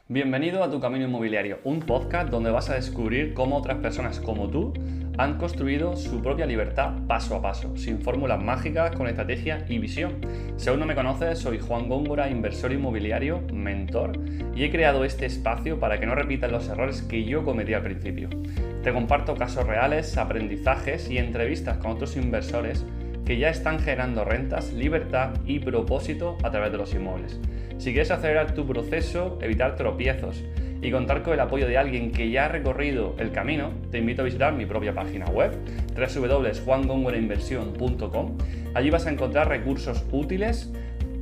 Bienvenido a Tu Camino Inmobiliario, un podcast donde vas a descubrir cómo otras personas como tú han construido su propia libertad paso a paso, sin fórmulas mágicas, con estrategia y visión. Si aún no me conoces, soy Juan Góngora, inversor inmobiliario, mentor, y he creado este espacio para que no repitas los errores que yo cometí al principio. Te comparto casos reales, aprendizajes y entrevistas con otros inversores que ya están generando rentas, libertad y propósito a través de los inmuebles. Si quieres acelerar tu proceso, evitar tropiezos y contar con el apoyo de alguien que ya ha recorrido el camino, te invito a visitar mi propia página web www.juangongorainversión.com. Allí vas a encontrar recursos útiles,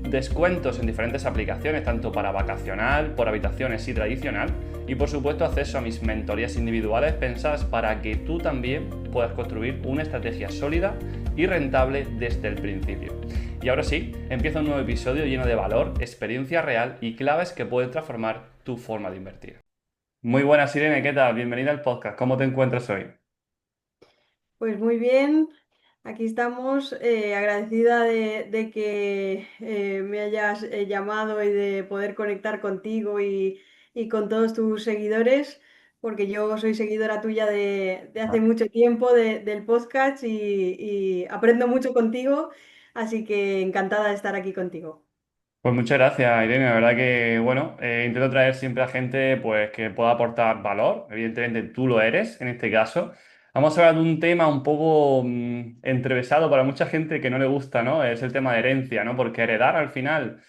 descuentos en diferentes aplicaciones, tanto para vacacional, por habitaciones y tradicional, y por supuesto acceso a mis mentorías individuales pensadas para que tú también puedas construir una estrategia sólida y rentable desde el principio. Y ahora sí, empieza un nuevo episodio lleno de valor, experiencia real y claves que pueden transformar tu forma de invertir. Muy buenas, Irene, ¿qué tal? Bienvenida al podcast. ¿Cómo te encuentras hoy? Pues muy bien, aquí estamos, agradecida de que me hayas llamado y de poder conectar contigo y con todos tus seguidores, porque yo soy seguidora tuya de hace mucho tiempo del podcast y aprendo mucho contigo, así que encantada de estar aquí contigo. Pues muchas gracias, Irene. La verdad que, bueno, intento traer siempre a gente pues, que pueda aportar valor. Evidentemente tú lo eres en este caso. Vamos a hablar de un tema un poco entrevesado para mucha gente que no le gusta, ¿no? Es el tema de herencia, ¿no? Porque heredar al final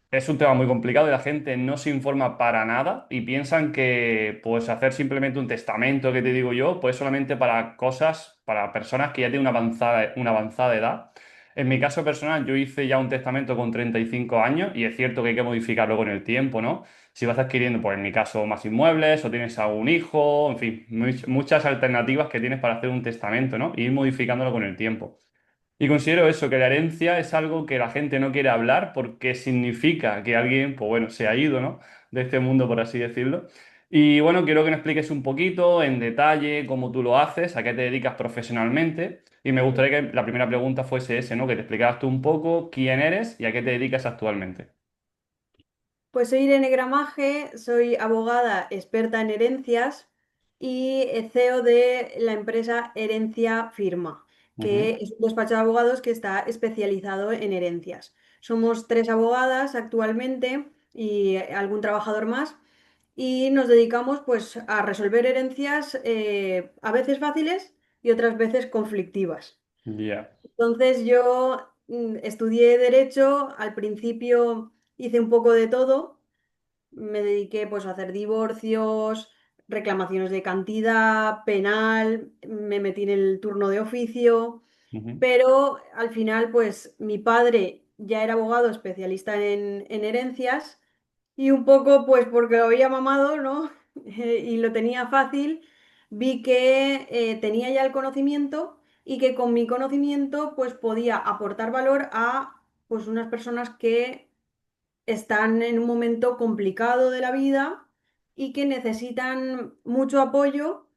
es un tema muy complicado y la gente no se informa para nada y piensan que pues hacer simplemente un testamento, que te digo yo, pues solamente para cosas, para personas que ya tienen una avanzada edad. En mi caso personal, yo hice ya un testamento con 35 años y es cierto que hay que modificarlo con el tiempo, ¿no? Si vas adquiriendo, pues en mi caso, más inmuebles o tienes algún hijo, en fin, muchas alternativas que tienes para hacer un testamento, ¿no? Y ir modificándolo con el tiempo. Y considero eso, que la herencia es algo que la gente no quiere hablar porque significa que alguien, pues bueno, se ha ido, ¿no? De este mundo, por así decirlo. Y bueno, quiero que me expliques un poquito en detalle cómo tú lo haces, a qué te dedicas profesionalmente. Y me gustaría que la primera pregunta fuese ese, ¿no? Que te explicaras tú un poco quién eres y a qué te dedicas actualmente. Pues soy Irene Gramaje, soy abogada experta en herencias y CEO de la empresa Herencia Firma, Ujú. que es un despacho de abogados que está especializado en herencias. Somos tres abogadas actualmente y algún trabajador más y nos dedicamos pues a resolver herencias a veces fáciles y otras veces conflictivas. Ya. Entonces yo estudié derecho, al principio hice un poco de todo. Me dediqué pues a hacer divorcios, reclamaciones de cantidad, penal, me metí en el turno de oficio, Ujú. pero al final pues mi padre ya era abogado especialista en herencias y un poco pues porque lo había mamado, ¿no? Y lo tenía fácil, vi que tenía ya el conocimiento y que con mi conocimiento pues podía aportar valor a pues unas personas que están en un momento complicado de la vida y que necesitan mucho apoyo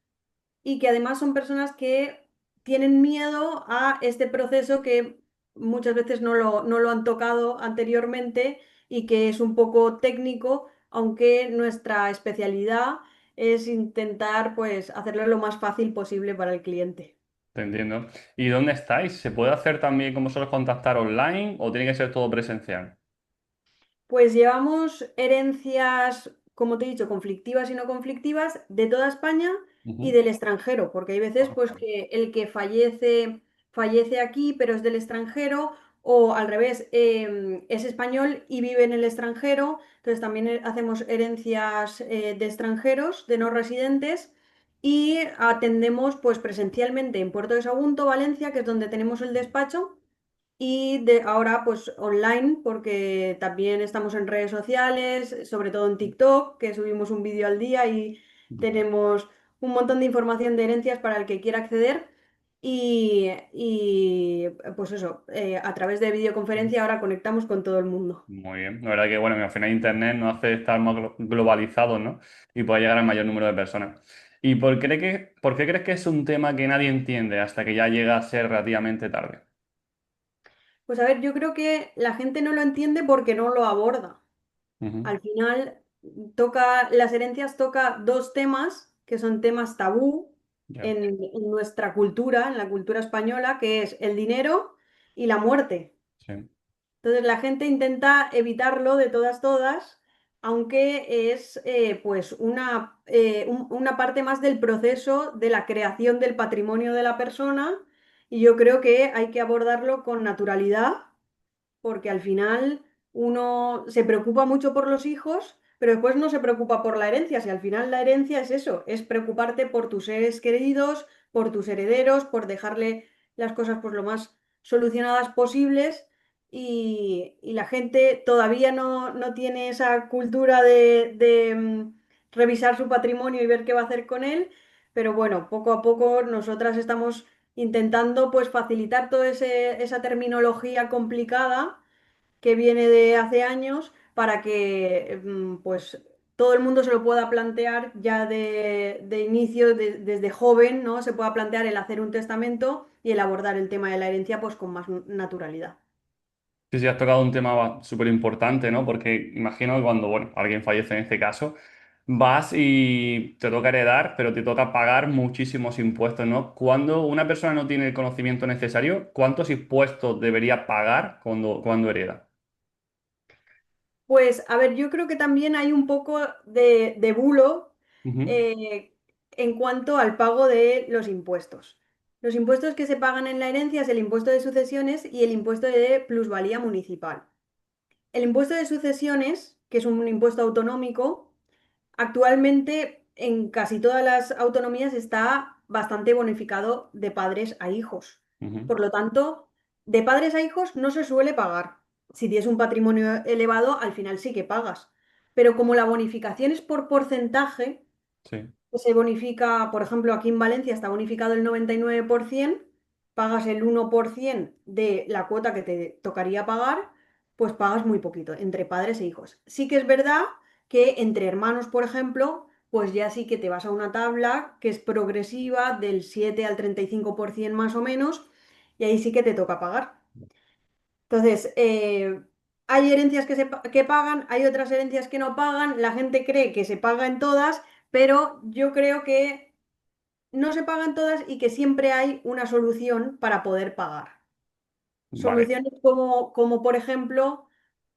y que además son personas que tienen miedo a este proceso que muchas veces no lo han tocado anteriormente y que es un poco técnico, aunque nuestra especialidad es intentar pues hacerlo lo más fácil posible para el cliente. Te entiendo. ¿Y dónde estáis? ¿Se puede hacer también como solo contactar online o tiene que ser todo presencial? Pues llevamos herencias, como te he dicho, conflictivas y no conflictivas de toda España y Ujú. del extranjero, porque hay veces pues que el que fallece aquí pero es del extranjero o al revés, es español y vive en el extranjero, entonces también hacemos herencias de extranjeros, de no residentes. Y atendemos pues presencialmente en Puerto de Sagunto, Valencia, que es donde tenemos el despacho, y ahora pues online, porque también estamos en redes sociales, sobre todo en TikTok, que subimos un vídeo al día y tenemos un montón de información de herencias para el que quiera acceder. Pues eso, a través de videoconferencia ahora conectamos con todo el mundo. Muy bien. La verdad que, bueno, que al final Internet nos hace estar más globalizados, ¿no? Y puede llegar al mayor número de personas. ¿Y por qué crees que es un tema que nadie entiende hasta que ya llega a ser relativamente tarde? Pues a ver, yo creo que la gente no lo entiende porque no lo aborda. Ujú. Al final, las herencias toca dos temas que son temas tabú Ya, en nuestra cultura, en la cultura española, que es el dinero y la muerte. sí. Entonces la gente intenta evitarlo de todas, aunque es pues una parte más del proceso de la creación del patrimonio de la persona y yo creo que hay que abordarlo con naturalidad porque al final uno se preocupa mucho por los hijos, pero después no se preocupa por la herencia. Si al final la herencia es eso, es preocuparte por tus seres queridos, por tus herederos, por dejarle las cosas pues lo más solucionadas posibles. Y la gente todavía no tiene esa cultura de revisar su patrimonio y ver qué va a hacer con él, pero bueno, poco a poco nosotras estamos intentando pues facilitar toda esa terminología complicada que viene de hace años para que pues todo el mundo se lo pueda plantear ya de inicio, desde joven, ¿no? Se pueda plantear el hacer un testamento y el abordar el tema de la herencia pues con más naturalidad. Sí, sí, has tocado un tema súper importante, ¿no? Porque imagino que cuando, bueno, alguien fallece en este caso, vas y te toca heredar, pero te toca pagar muchísimos impuestos, ¿no? Cuando una persona no tiene el conocimiento necesario, ¿cuántos impuestos debería pagar cuando hereda? Pues a ver, yo creo que también hay un poco de bulo Ujú, eh, en cuanto al pago de los impuestos. Los impuestos que se pagan en la herencia es el impuesto de sucesiones y el impuesto de plusvalía municipal. El impuesto de sucesiones, que es un impuesto autonómico, actualmente en casi todas las autonomías está bastante bonificado de padres a hijos. ujú, Por lo tanto, de padres a hijos no se suele pagar. Si tienes un patrimonio elevado, al final sí que pagas. Pero como la bonificación es por porcentaje, sí, que se bonifica, por ejemplo, aquí en Valencia está bonificado el 99%, pagas el 1% de la cuota que te tocaría pagar, pues pagas muy poquito entre padres e hijos. Sí que es verdad que entre hermanos, por ejemplo, pues ya sí que te vas a una tabla que es progresiva del 7 al 35% más o menos, y ahí sí que te toca pagar. Entonces, hay herencias que pagan, hay otras herencias que no pagan, la gente cree que se paga en todas, pero yo creo que no se pagan todas y que siempre hay una solución para poder pagar. vale. Soluciones como por ejemplo,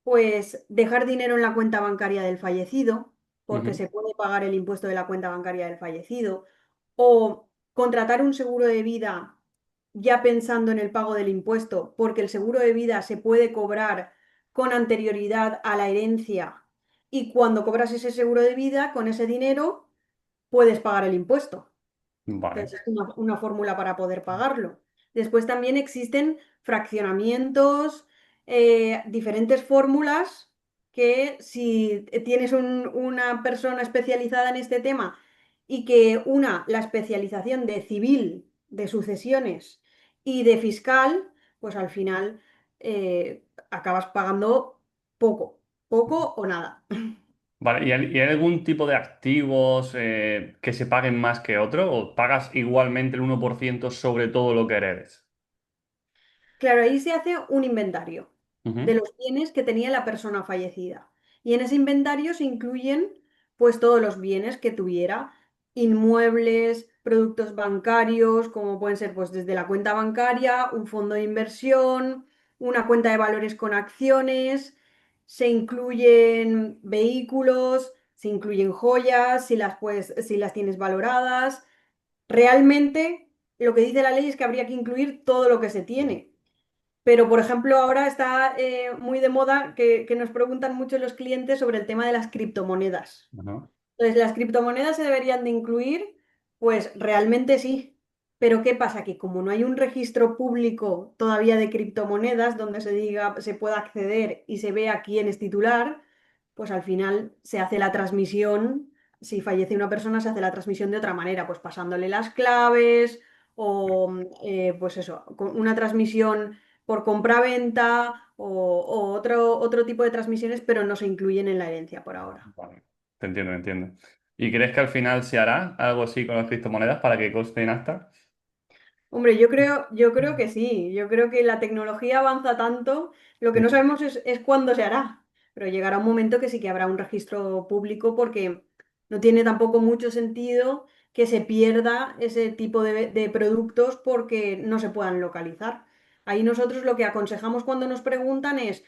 pues dejar dinero en la cuenta bancaria del fallecido, porque Ujú, se puede pagar el impuesto de la cuenta bancaria del fallecido, o contratar un seguro de vida ya pensando en el pago del impuesto, porque el seguro de vida se puede cobrar con anterioridad a la herencia y cuando cobras ese seguro de vida, con ese dinero puedes pagar el impuesto. vale. Entonces, es una fórmula para poder pagarlo. Después también existen fraccionamientos, diferentes fórmulas que si tienes una persona especializada en este tema y que una la especialización de civil, de sucesiones y de fiscal, pues al final acabas pagando poco o nada. Vale, ¿y hay algún tipo de activos que se paguen más que otro? ¿O pagas igualmente el 1% sobre todo lo que heredes? Claro, ahí se hace un inventario de Ujú, los bienes que tenía la persona fallecida. Y en ese inventario se incluyen pues todos los bienes que tuviera, inmuebles, productos bancarios, como pueden ser pues desde la cuenta bancaria, un fondo de inversión, una cuenta de valores con acciones, se incluyen vehículos, se incluyen joyas, si las tienes valoradas. Realmente lo que dice la ley es que habría que incluir todo lo que se tiene. Pero, por ejemplo, ahora está muy de moda que nos preguntan mucho los clientes sobre el tema de las criptomonedas. ajá, Entonces, ¿las criptomonedas se deberían de incluir? Pues realmente sí. Pero ¿qué pasa? Que como no hay un registro público todavía de criptomonedas donde se diga, se pueda acceder y se vea quién es titular, pues al final se hace la transmisión. Si fallece una persona, se hace la transmisión de otra manera, pues pasándole las claves o pues eso, con una transmisión por compra-venta o otro tipo de transmisiones, pero no se incluyen en la herencia por ahora. vale. Te entiendo, te entiendo. ¿Y crees que al final se hará algo así con las criptomonedas para que coste en acta? Hombre, yo creo que sí, yo creo que la tecnología avanza tanto, lo que no sabemos es cuándo se hará. pero llegará un momento que sí que habrá un registro público porque no tiene tampoco mucho sentido que se pierda ese tipo de productos porque no se puedan localizar. Ahí nosotros lo que aconsejamos cuando nos preguntan es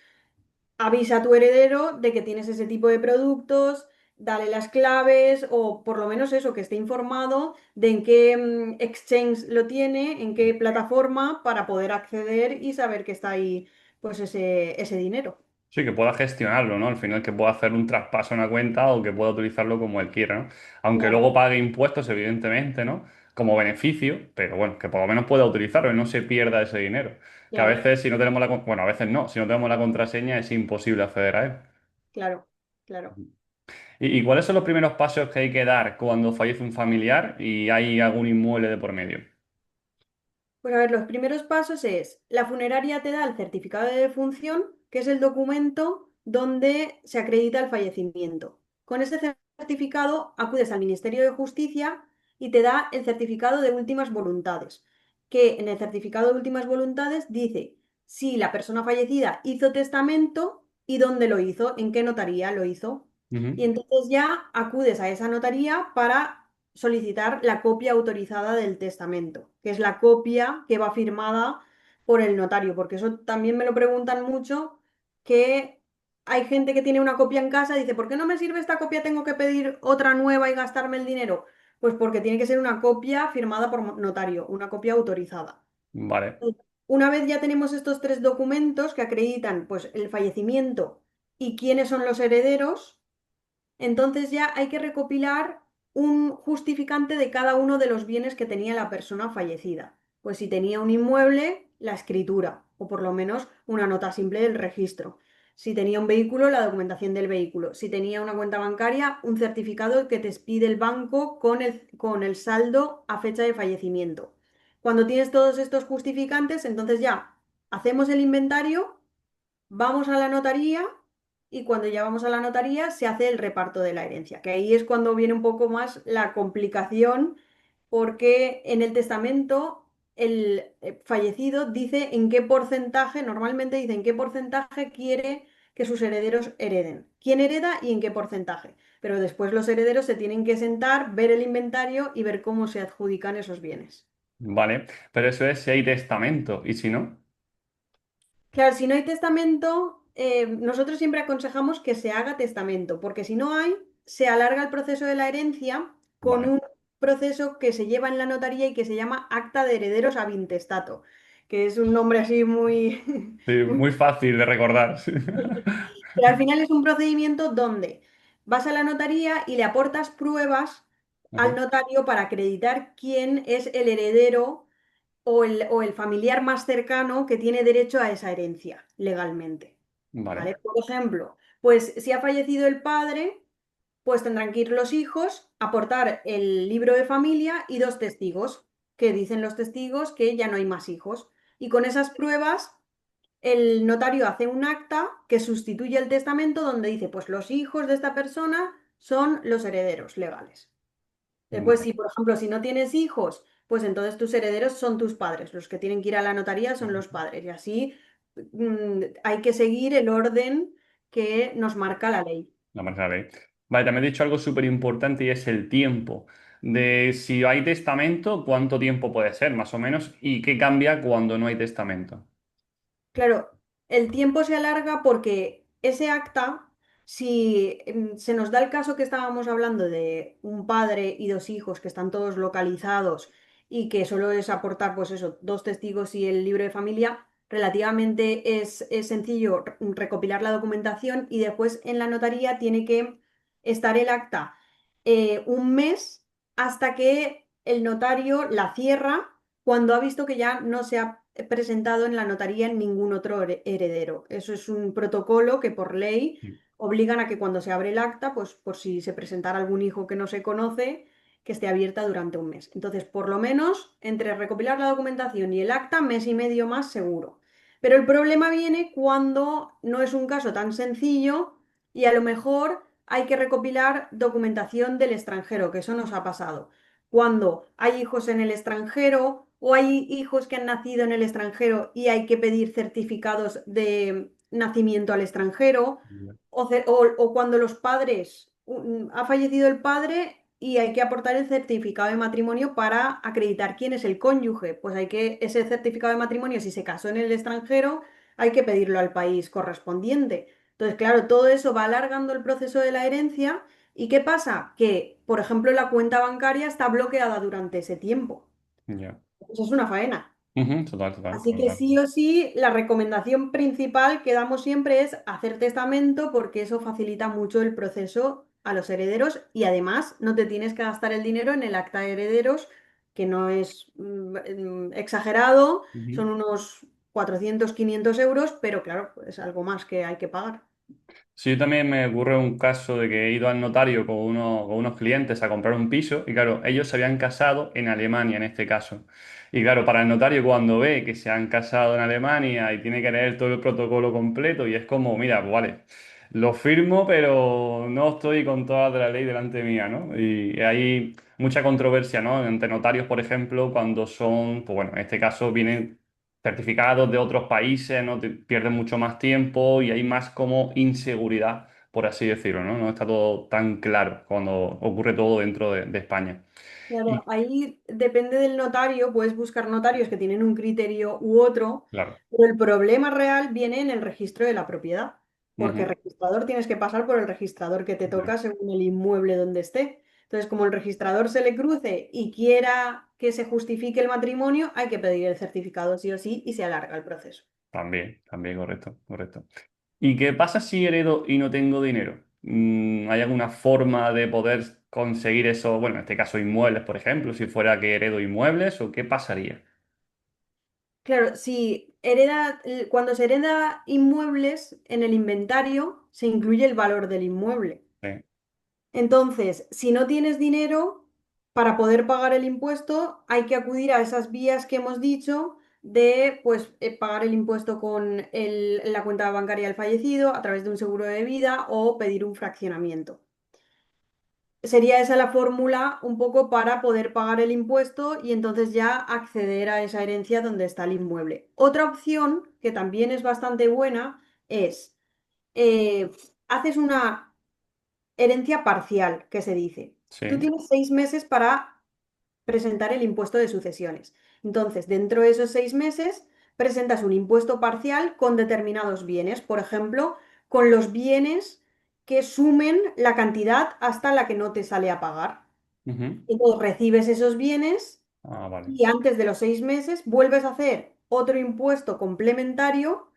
avisa a tu heredero de que tienes ese tipo de productos, dale las claves o por lo menos eso, que esté informado de en qué exchange lo tiene, en qué plataforma para poder acceder y saber que está ahí pues ese dinero. Sí, que pueda gestionarlo, ¿no? Al final que pueda hacer un traspaso a una cuenta o que pueda utilizarlo como él quiera, ¿no? Aunque luego Claro, pague impuestos, evidentemente, ¿no? Como beneficio, pero bueno, que por lo menos pueda utilizarlo y no se pierda ese dinero. Que a claro, veces si no tenemos bueno, a veces no, si no tenemos la contraseña es imposible acceder a él. claro, claro. ¿Y cuáles son los primeros pasos que hay que dar cuando fallece un familiar y hay algún inmueble de por medio? Pues a ver, los primeros pasos es, la funeraria te da el certificado de defunción, que es el documento donde se acredita el fallecimiento. Con ese certificado acudes al Ministerio de Justicia y te da el certificado de últimas voluntades, que en el certificado de últimas voluntades dice si la persona fallecida hizo testamento y dónde lo hizo, en qué notaría lo hizo. Y Ujú. entonces ya acudes a esa notaría para solicitar la copia autorizada del testamento, que es la copia que va firmada por el notario, porque eso también me lo preguntan mucho, que hay gente que tiene una copia en casa y dice, ¿por qué no me sirve esta copia? Tengo que pedir otra nueva y gastarme el dinero. Pues porque tiene que ser una copia firmada por notario, una copia autorizada. Vale, Una vez ya tenemos estos tres documentos que acreditan pues el fallecimiento y quiénes son los herederos, entonces ya hay que recopilar un justificante de cada uno de los bienes que tenía la persona fallecida. Pues si tenía un inmueble, la escritura, o por lo menos una nota simple del registro. Si tenía un vehículo, la documentación del vehículo. Si tenía una cuenta bancaria, un certificado que te expide el banco con el saldo a fecha de fallecimiento. Cuando tienes todos estos justificantes, entonces ya hacemos el inventario. Vamos a la notaría y cuando ya vamos a la notaría se hace el reparto de la herencia, que ahí es cuando viene un poco más la complicación, porque en el testamento el fallecido dice en qué porcentaje, normalmente dice en qué porcentaje quiere que sus herederos hereden, quién hereda y en qué porcentaje. Pero después los herederos se tienen que sentar, ver el inventario y ver cómo se adjudican esos bienes. vale. Pero eso es si hay testamento. ¿Y si no? Claro, si no hay testamento, nosotros siempre aconsejamos que se haga testamento, porque si no hay, se alarga el proceso de la herencia con Vale. un proceso que se lleva en la notaría y que se llama acta de herederos ab intestato, que es un nombre así muy, Sí, muy... muy fácil de recordar. Sí. Pero al final es un procedimiento donde vas a la notaría y le aportas pruebas al Ajá. notario para acreditar quién es el heredero o el familiar más cercano que tiene derecho a esa herencia legalmente. Vale. ¿Vale? Por ejemplo, pues si ha fallecido el padre, pues tendrán que ir los hijos a aportar el libro de familia y dos testigos, que dicen los testigos que ya no hay más hijos. Y con esas pruebas, el notario hace un acta que sustituye el testamento donde dice, pues los hijos de esta persona son los herederos legales. Después, Vale. si por ejemplo, si no tienes hijos, pues entonces tus herederos son tus padres. Los que tienen que ir a la notaría son los padres. Y así hay que seguir el orden que nos marca la ley. La marca de ley. Vale, también he dicho algo súper importante y es el tiempo. De si hay testamento, ¿cuánto tiempo puede ser, más o menos? ¿Y qué cambia cuando no hay testamento? Claro, el tiempo se alarga porque ese acta, si se nos da el caso que estábamos hablando de un padre y dos hijos que están todos localizados y que solo es aportar, pues eso, dos testigos y el libro de familia, relativamente es sencillo recopilar la documentación y después en la notaría tiene que estar el acta un mes hasta que el notario la cierra cuando ha visto que ya no se ha presentado en la notaría ningún otro heredero. Eso es un protocolo que por ley obligan a que cuando se abre el acta, pues por si se presentara algún hijo que no se conoce, que esté abierta durante un mes. Entonces, por lo menos, entre recopilar la documentación y el acta, mes y medio más seguro. Pero el problema viene cuando no es un caso tan sencillo y a lo mejor hay que recopilar documentación del extranjero, que eso nos ha pasado. Cuando hay hijos en el extranjero o hay hijos que han nacido en el extranjero y hay que pedir certificados nacimiento al extranjero, Ya. o cuando los padres, ha fallecido el padre y hay que aportar el certificado de matrimonio para acreditar quién es el cónyuge. Pues ese certificado de matrimonio, si se casó en el extranjero, hay que pedirlo al país correspondiente. Entonces, claro, todo eso va alargando el proceso de la herencia. ¿Y qué pasa? Que, por ejemplo, la cuenta bancaria está bloqueada durante ese tiempo. Ya. Eso es una faena. Ujú, total, total, Así que total. sí o sí, la recomendación principal que damos siempre es hacer testamento porque eso facilita mucho el proceso a los herederos y además no te tienes que gastar el dinero en el acta de herederos, que no es exagerado, Ujú. son unos 400 500 euros, pero claro, es algo más que hay que pagar. Sí, también me ocurre un caso de que he ido al notario con unos clientes a comprar un piso y claro, ellos se habían casado en Alemania en este caso. Y claro, para el notario cuando ve que se han casado en Alemania y tiene que leer todo el protocolo completo y es como, mira, pues vale, lo firmo, pero no estoy con toda la ley delante mía, ¿no? Y hay mucha controversia, ¿no? Entre notarios, por ejemplo, cuando son, pues bueno, en este caso vienen certificados de otros países, ¿no? Pierden mucho más tiempo y hay más como inseguridad, por así decirlo, ¿no? No está todo tan claro cuando ocurre todo dentro de España. Claro, Y ahí depende del notario, puedes buscar notarios que tienen un criterio u otro, claro, pero el problema real viene en el registro de la propiedad, porque ujú, registrador tienes que pasar por el registrador que te ya, toca según el inmueble donde esté. Entonces, como el registrador se le cruce y quiera que se justifique el matrimonio, hay que pedir el certificado sí o sí y se alarga el proceso. también, también, correcto, correcto. ¿Y qué pasa si heredo y no tengo dinero? ¿Hay alguna forma de poder conseguir eso? Bueno, en este caso inmuebles, por ejemplo, si fuera que heredo inmuebles, ¿o qué pasaría? Claro, si cuando se hereda inmuebles, en el inventario se incluye el valor del inmueble. Sí. Entonces, si no tienes dinero para poder pagar el impuesto, hay que acudir a esas vías que hemos dicho de pues, pagar el impuesto con la cuenta bancaria del fallecido a través de un seguro de vida o pedir un fraccionamiento. Sería esa la fórmula un poco para poder pagar el impuesto y entonces ya acceder a esa herencia donde está el inmueble. Otra opción, que también es bastante buena, es eh, haces una herencia parcial, que se dice. Tú Sí. tienes 6 meses para presentar el impuesto de sucesiones. Entonces, dentro de esos 6 meses, presentas un impuesto parcial con determinados bienes. Por ejemplo, con los bienes que sumen la cantidad hasta la que no te sale a pagar. Ujú. Entonces, recibes esos bienes Ah, vale. y antes de los 6 meses vuelves a hacer otro impuesto complementario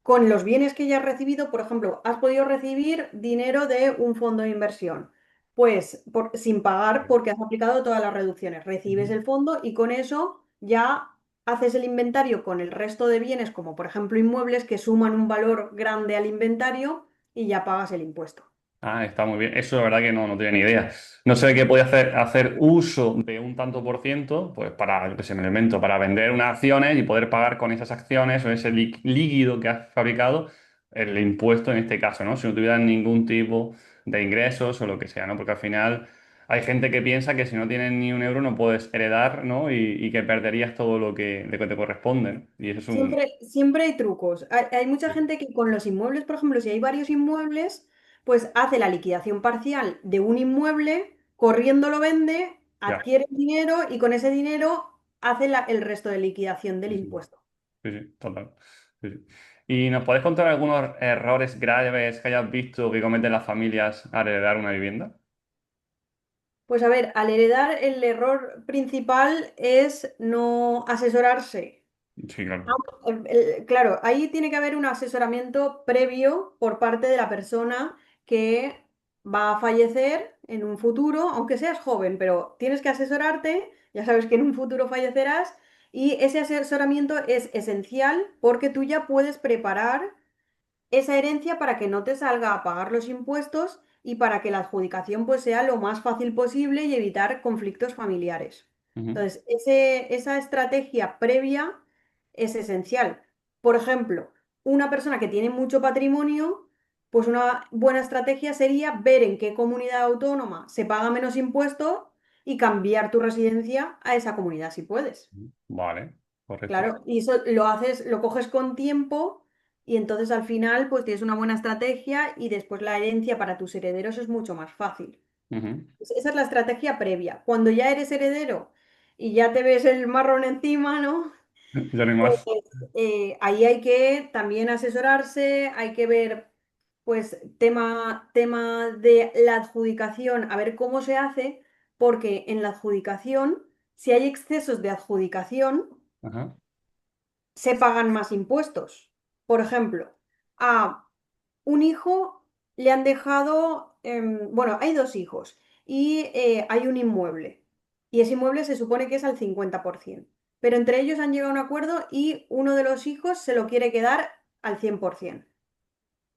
con los bienes que ya has recibido. Por ejemplo, has podido recibir dinero de un fondo de inversión, pues sin pagar porque has aplicado todas las reducciones. Recibes Ujú. el fondo y con eso ya haces el inventario con el resto de bienes, como por ejemplo inmuebles que suman un valor grande al inventario y ya pagas el impuesto. Ah, está muy bien. Eso la verdad que no tenía ni idea. No sé qué podía hacer uso de un tanto por ciento, pues para, yo qué sé, me lo invento, para vender unas acciones y poder pagar con esas acciones o ese líquido que has fabricado el impuesto en este caso, ¿no? Si no tuvieras ningún tipo de ingresos o lo que sea, ¿no? Porque al final hay gente que piensa que si no tienes ni un euro no puedes heredar, ¿no? Y que perderías todo lo que te corresponde, ¿no? Y eso es un... Siempre hay trucos. Hay mucha gente que con los inmuebles, por ejemplo, si hay varios inmuebles, pues hace la liquidación parcial de un inmueble, corriendo lo vende, Ya. adquiere el dinero y con ese dinero hace el resto de liquidación del Sí, sí. impuesto. Sí, sí, total. Sí, sí. ¿Y nos podés contar algunos errores graves que hayas visto que cometen las familias al heredar una vivienda? Pues a ver, al heredar el error principal es no asesorarse. Sí, claro. Ah, claro, ahí tiene que haber un asesoramiento previo por parte de la persona que va a fallecer en un futuro, aunque seas joven, pero tienes que asesorarte, ya sabes que en un futuro fallecerás, y ese asesoramiento es esencial porque tú ya puedes preparar esa herencia para que no te salga a pagar los impuestos y para que la adjudicación pues sea lo más fácil posible y evitar conflictos familiares. Ujú, Entonces, esa estrategia previa es esencial. Por ejemplo, una persona que tiene mucho patrimonio, pues una buena estrategia sería ver en qué comunidad autónoma se paga menos impuesto y cambiar tu residencia a esa comunidad si puedes. ujú. Vale, correcto. Claro, y eso lo haces, lo coges con tiempo y entonces al final pues tienes una buena estrategia y después la herencia para tus herederos es mucho más fácil. Ujú. Esa es la estrategia previa. Cuando ya eres heredero y ya te ves el marrón encima, ¿no? Ya no hay Pues más. ahí hay que también asesorarse, hay que ver, pues, tema de la adjudicación, a ver cómo se hace, porque en la adjudicación, si hay excesos de adjudicación, Ajá, se pagan más impuestos. Por ejemplo, a un hijo le han dejado, bueno, hay dos hijos y hay un inmueble. Y ese inmueble se supone que es al 50%. Pero entre ellos han llegado a un acuerdo y uno de los hijos se lo quiere quedar al 100%.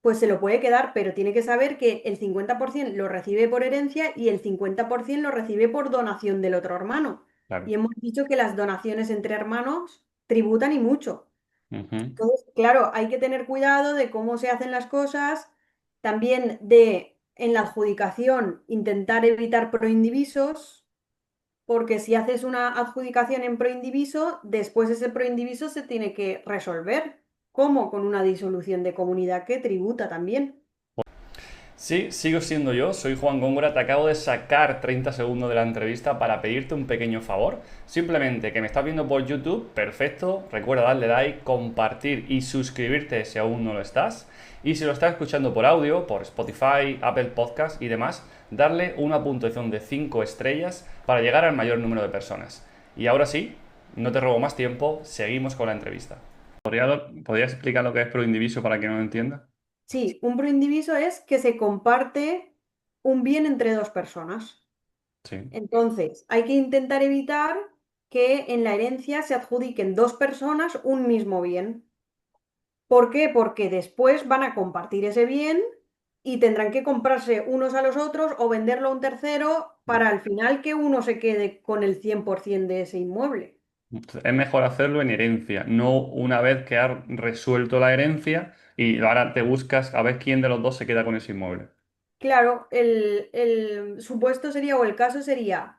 Pues se lo puede quedar, pero tiene que saber que el 50% lo recibe por herencia y el 50% lo recibe por donación del otro hermano. claro. Y hemos dicho que las donaciones entre hermanos tributan y mucho. Ujú. Entonces, claro, hay que tener cuidado de cómo se hacen las cosas, también de en la adjudicación intentar evitar proindivisos, porque si haces una adjudicación en proindiviso, después ese proindiviso se tiene que resolver. ¿Cómo? Con una disolución de comunidad que tributa también. Sí, sigo siendo yo, soy Juan Góngora, te acabo de sacar 30 segundos de la entrevista para pedirte un pequeño favor. Simplemente que me estás viendo por YouTube, perfecto, recuerda darle like, compartir y suscribirte si aún no lo estás. Y si lo estás escuchando por audio, por Spotify, Apple Podcast y demás, darle una puntuación de 5 estrellas para llegar al mayor número de personas. Y ahora sí, no te robo más tiempo, seguimos con la entrevista. ¿Podrías explicar lo que es proindiviso para quien no lo entienda? Sí, un proindiviso es que se comparte un bien entre dos personas. Sí. Entonces, hay que intentar evitar que en la herencia se adjudiquen dos personas un mismo bien. ¿Por qué? Porque después van a compartir ese bien y tendrán que comprarse unos a los otros o venderlo a un tercero para al final que uno se quede con el 100% de ese inmueble. Es mejor hacerlo en herencia, no una vez que has resuelto la herencia y ahora te buscas a ver quién de los dos se queda con ese inmueble. Claro, el supuesto sería o el caso sería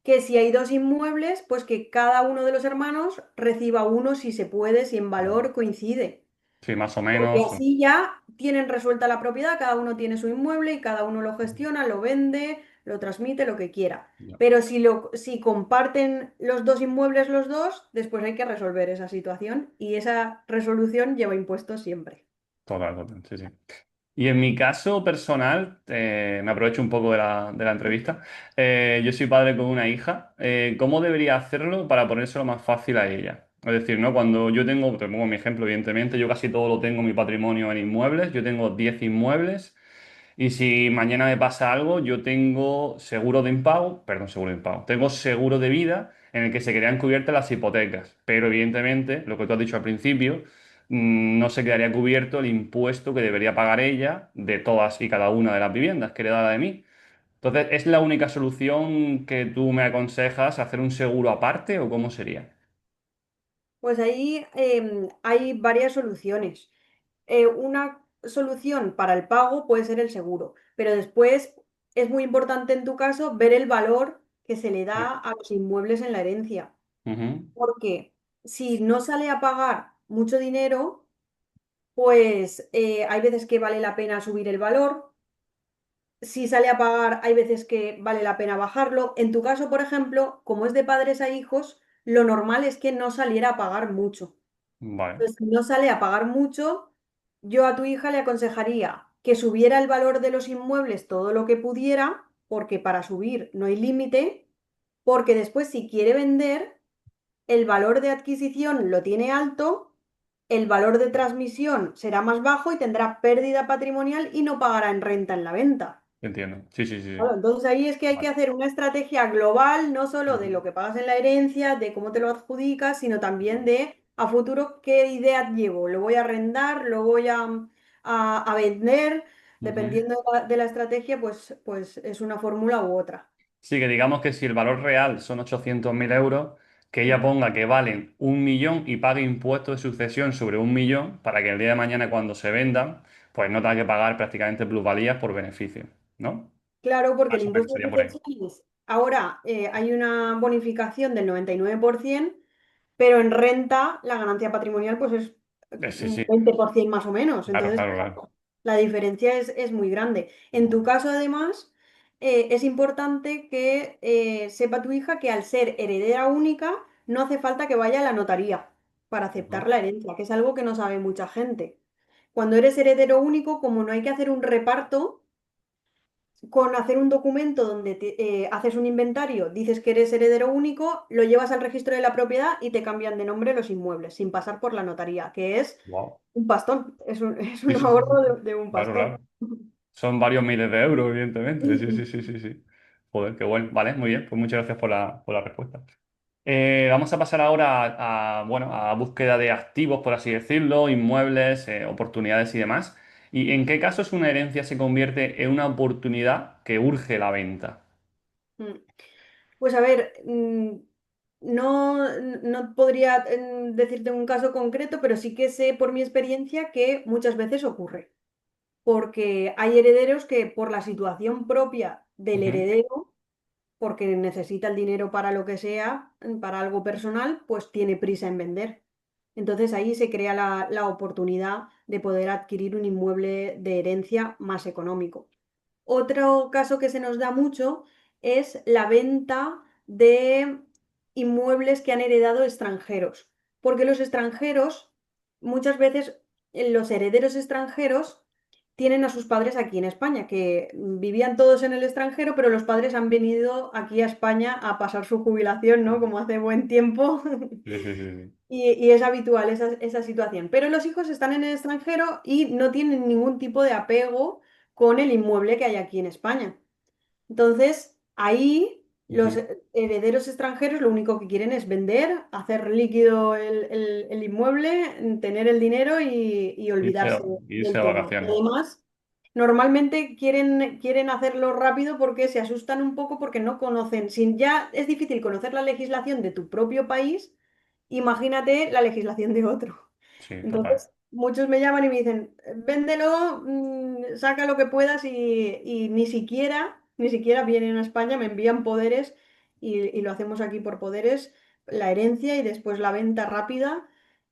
que si hay dos inmuebles, pues que cada uno de los hermanos reciba uno si se puede, si en valor coincide. Sí, más o Porque menos. así ya tienen resuelta la propiedad, cada uno tiene su inmueble y cada uno lo gestiona, lo vende, lo transmite, lo que quiera. Ya, Pero si comparten los dos inmuebles los dos, después hay que resolver esa situación y esa resolución lleva impuestos siempre. total, total, sí, sí. Y en mi caso personal, me aprovecho un poco de la entrevista. Yo soy padre con una hija. ¿Cómo debería hacerlo para ponérselo más fácil a ella? Es decir, ¿no? Cuando yo tengo, te pongo mi ejemplo, evidentemente, yo casi todo lo tengo mi patrimonio en inmuebles. Yo tengo 10 inmuebles. Y si mañana me pasa algo, yo tengo seguro de impago, perdón, seguro de impago, tengo seguro de vida en el que se quedarían cubiertas las hipotecas, pero evidentemente, lo que tú has dicho al principio, no se quedaría cubierto el impuesto que debería pagar ella de todas y cada una de las viviendas que heredada de mí. Entonces, ¿es la única solución que tú me aconsejas hacer un seguro aparte o cómo sería? Pues ahí hay varias soluciones. Una solución para el pago puede ser el seguro, pero después es muy importante en tu caso ver el valor que se le Sí. da a los inmuebles en la herencia, Ujú. porque si no sale a pagar mucho dinero, pues hay veces que vale la pena subir el valor. Si sale a pagar, hay veces que vale la pena bajarlo. En tu caso, por ejemplo, como es de padres a hijos, lo normal es que no saliera a pagar mucho. Vale, Entonces, si no sale a pagar mucho, yo a tu hija le aconsejaría que subiera el valor de los inmuebles todo lo que pudiera, porque para subir no hay límite, porque después si quiere vender, el valor de adquisición lo tiene alto, el valor de transmisión será más bajo y tendrá pérdida patrimonial y no pagará en renta en la venta. entiendo. Sí, sí, sí, Claro, sí. entonces ahí es que hay que Vale. hacer una estrategia global, no solo de Ujú. lo que pagas en la herencia, de cómo te lo adjudicas, sino también de a futuro qué idea llevo. ¿Lo voy a arrendar? ¿Lo voy a vender? Ujú. Dependiendo de la estrategia, pues es una fórmula u otra. Sí, que digamos que si el valor real son 800.000 euros, que ella ponga que valen 1 millón y pague impuestos de sucesión sobre 1 millón para que el día de mañana cuando se vendan, pues no tenga que pagar prácticamente plusvalías por beneficio, ¿no? Claro, porque el Más o menos impuesto sería de por ahí. sucesiones, ahora hay una bonificación del 99%, pero en renta la ganancia patrimonial pues es Sí, un sí, 20% más o menos. claro, Entonces, claro, claro. la diferencia es muy grande. En tu caso, además, es importante que sepa tu hija que al ser heredera única, no hace falta que vaya a la notaría para aceptar Ujú. la herencia, que es algo que no sabe mucha gente. Cuando eres heredero único, como no hay que hacer un reparto, con hacer un documento donde haces un inventario, dices que eres heredero único, lo llevas al registro de la propiedad y te cambian de nombre los inmuebles, sin pasar por la notaría, que es Wow. un pastón, es Sí, un sí, sí, ahorro sí. de un Claro, pastón. claro. Son varios miles de euros, evidentemente. Sí, sí, sí, sí, sí. Joder, qué bueno. Vale, muy bien. Pues muchas gracias por la respuesta. Vamos a pasar ahora bueno, a búsqueda de activos, por así decirlo, inmuebles, oportunidades y demás. ¿Y en qué casos una herencia se convierte en una oportunidad que urge la venta? Mm. Pues a ver, no podría decirte un caso concreto, pero sí que sé por mi experiencia que muchas veces ocurre, porque hay herederos que por la situación propia del Ujú. heredero, porque necesita el dinero para lo que sea, para algo personal, pues tiene prisa en vender. Entonces ahí se crea la oportunidad de poder adquirir un inmueble de herencia más económico. Otro caso que se nos da mucho es la venta de inmuebles que han heredado extranjeros, porque los extranjeros, muchas veces los herederos extranjeros tienen a sus padres aquí en España, que vivían todos en el extranjero, pero los padres han venido aquí a España a pasar su jubilación, ¿no? Como hace buen tiempo. Sí, sí, sí, sí. Y es habitual esa situación. Pero los hijos están en el extranjero y no tienen ningún tipo de apego con el inmueble que hay aquí en España. Entonces, ahí los Ujú. herederos extranjeros lo único que quieren es vender, hacer líquido el inmueble, tener el dinero y olvidarse Irse del de tema. vacaciones. Además, normalmente quieren hacerlo rápido porque se asustan un poco porque no conocen. Si ya es difícil conocer la legislación de tu propio país, imagínate la legislación de otro. Sí, total. Entonces, muchos me llaman y me dicen, véndelo, saca lo que puedas y ni siquiera vienen a España, me envían poderes y lo hacemos aquí por poderes, la herencia y después la venta rápida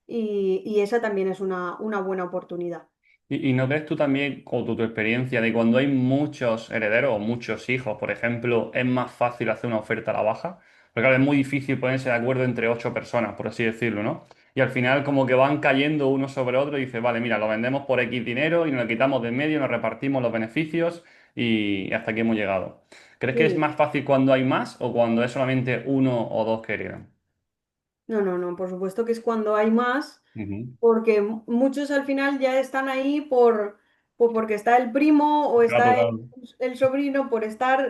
y esa también es una buena oportunidad. Y no crees tú también, con tu experiencia, de cuando hay muchos herederos o muchos hijos, por ejemplo, es más fácil hacer una oferta a la baja? Porque claro, es muy difícil ponerse de acuerdo entre ocho personas, por así decirlo, ¿no? Y al final como que van cayendo uno sobre otro y dices, vale, mira, lo vendemos por X dinero y nos lo quitamos de en medio, nos repartimos los beneficios y hasta aquí hemos llegado. ¿Crees que es Sí. más fácil cuando hay más o cuando es solamente uno o dos que heredan? No, no, no, por supuesto que es cuando hay más, Ujú. porque muchos al final ya están ahí porque está el primo o Claro, está claro. el sobrino,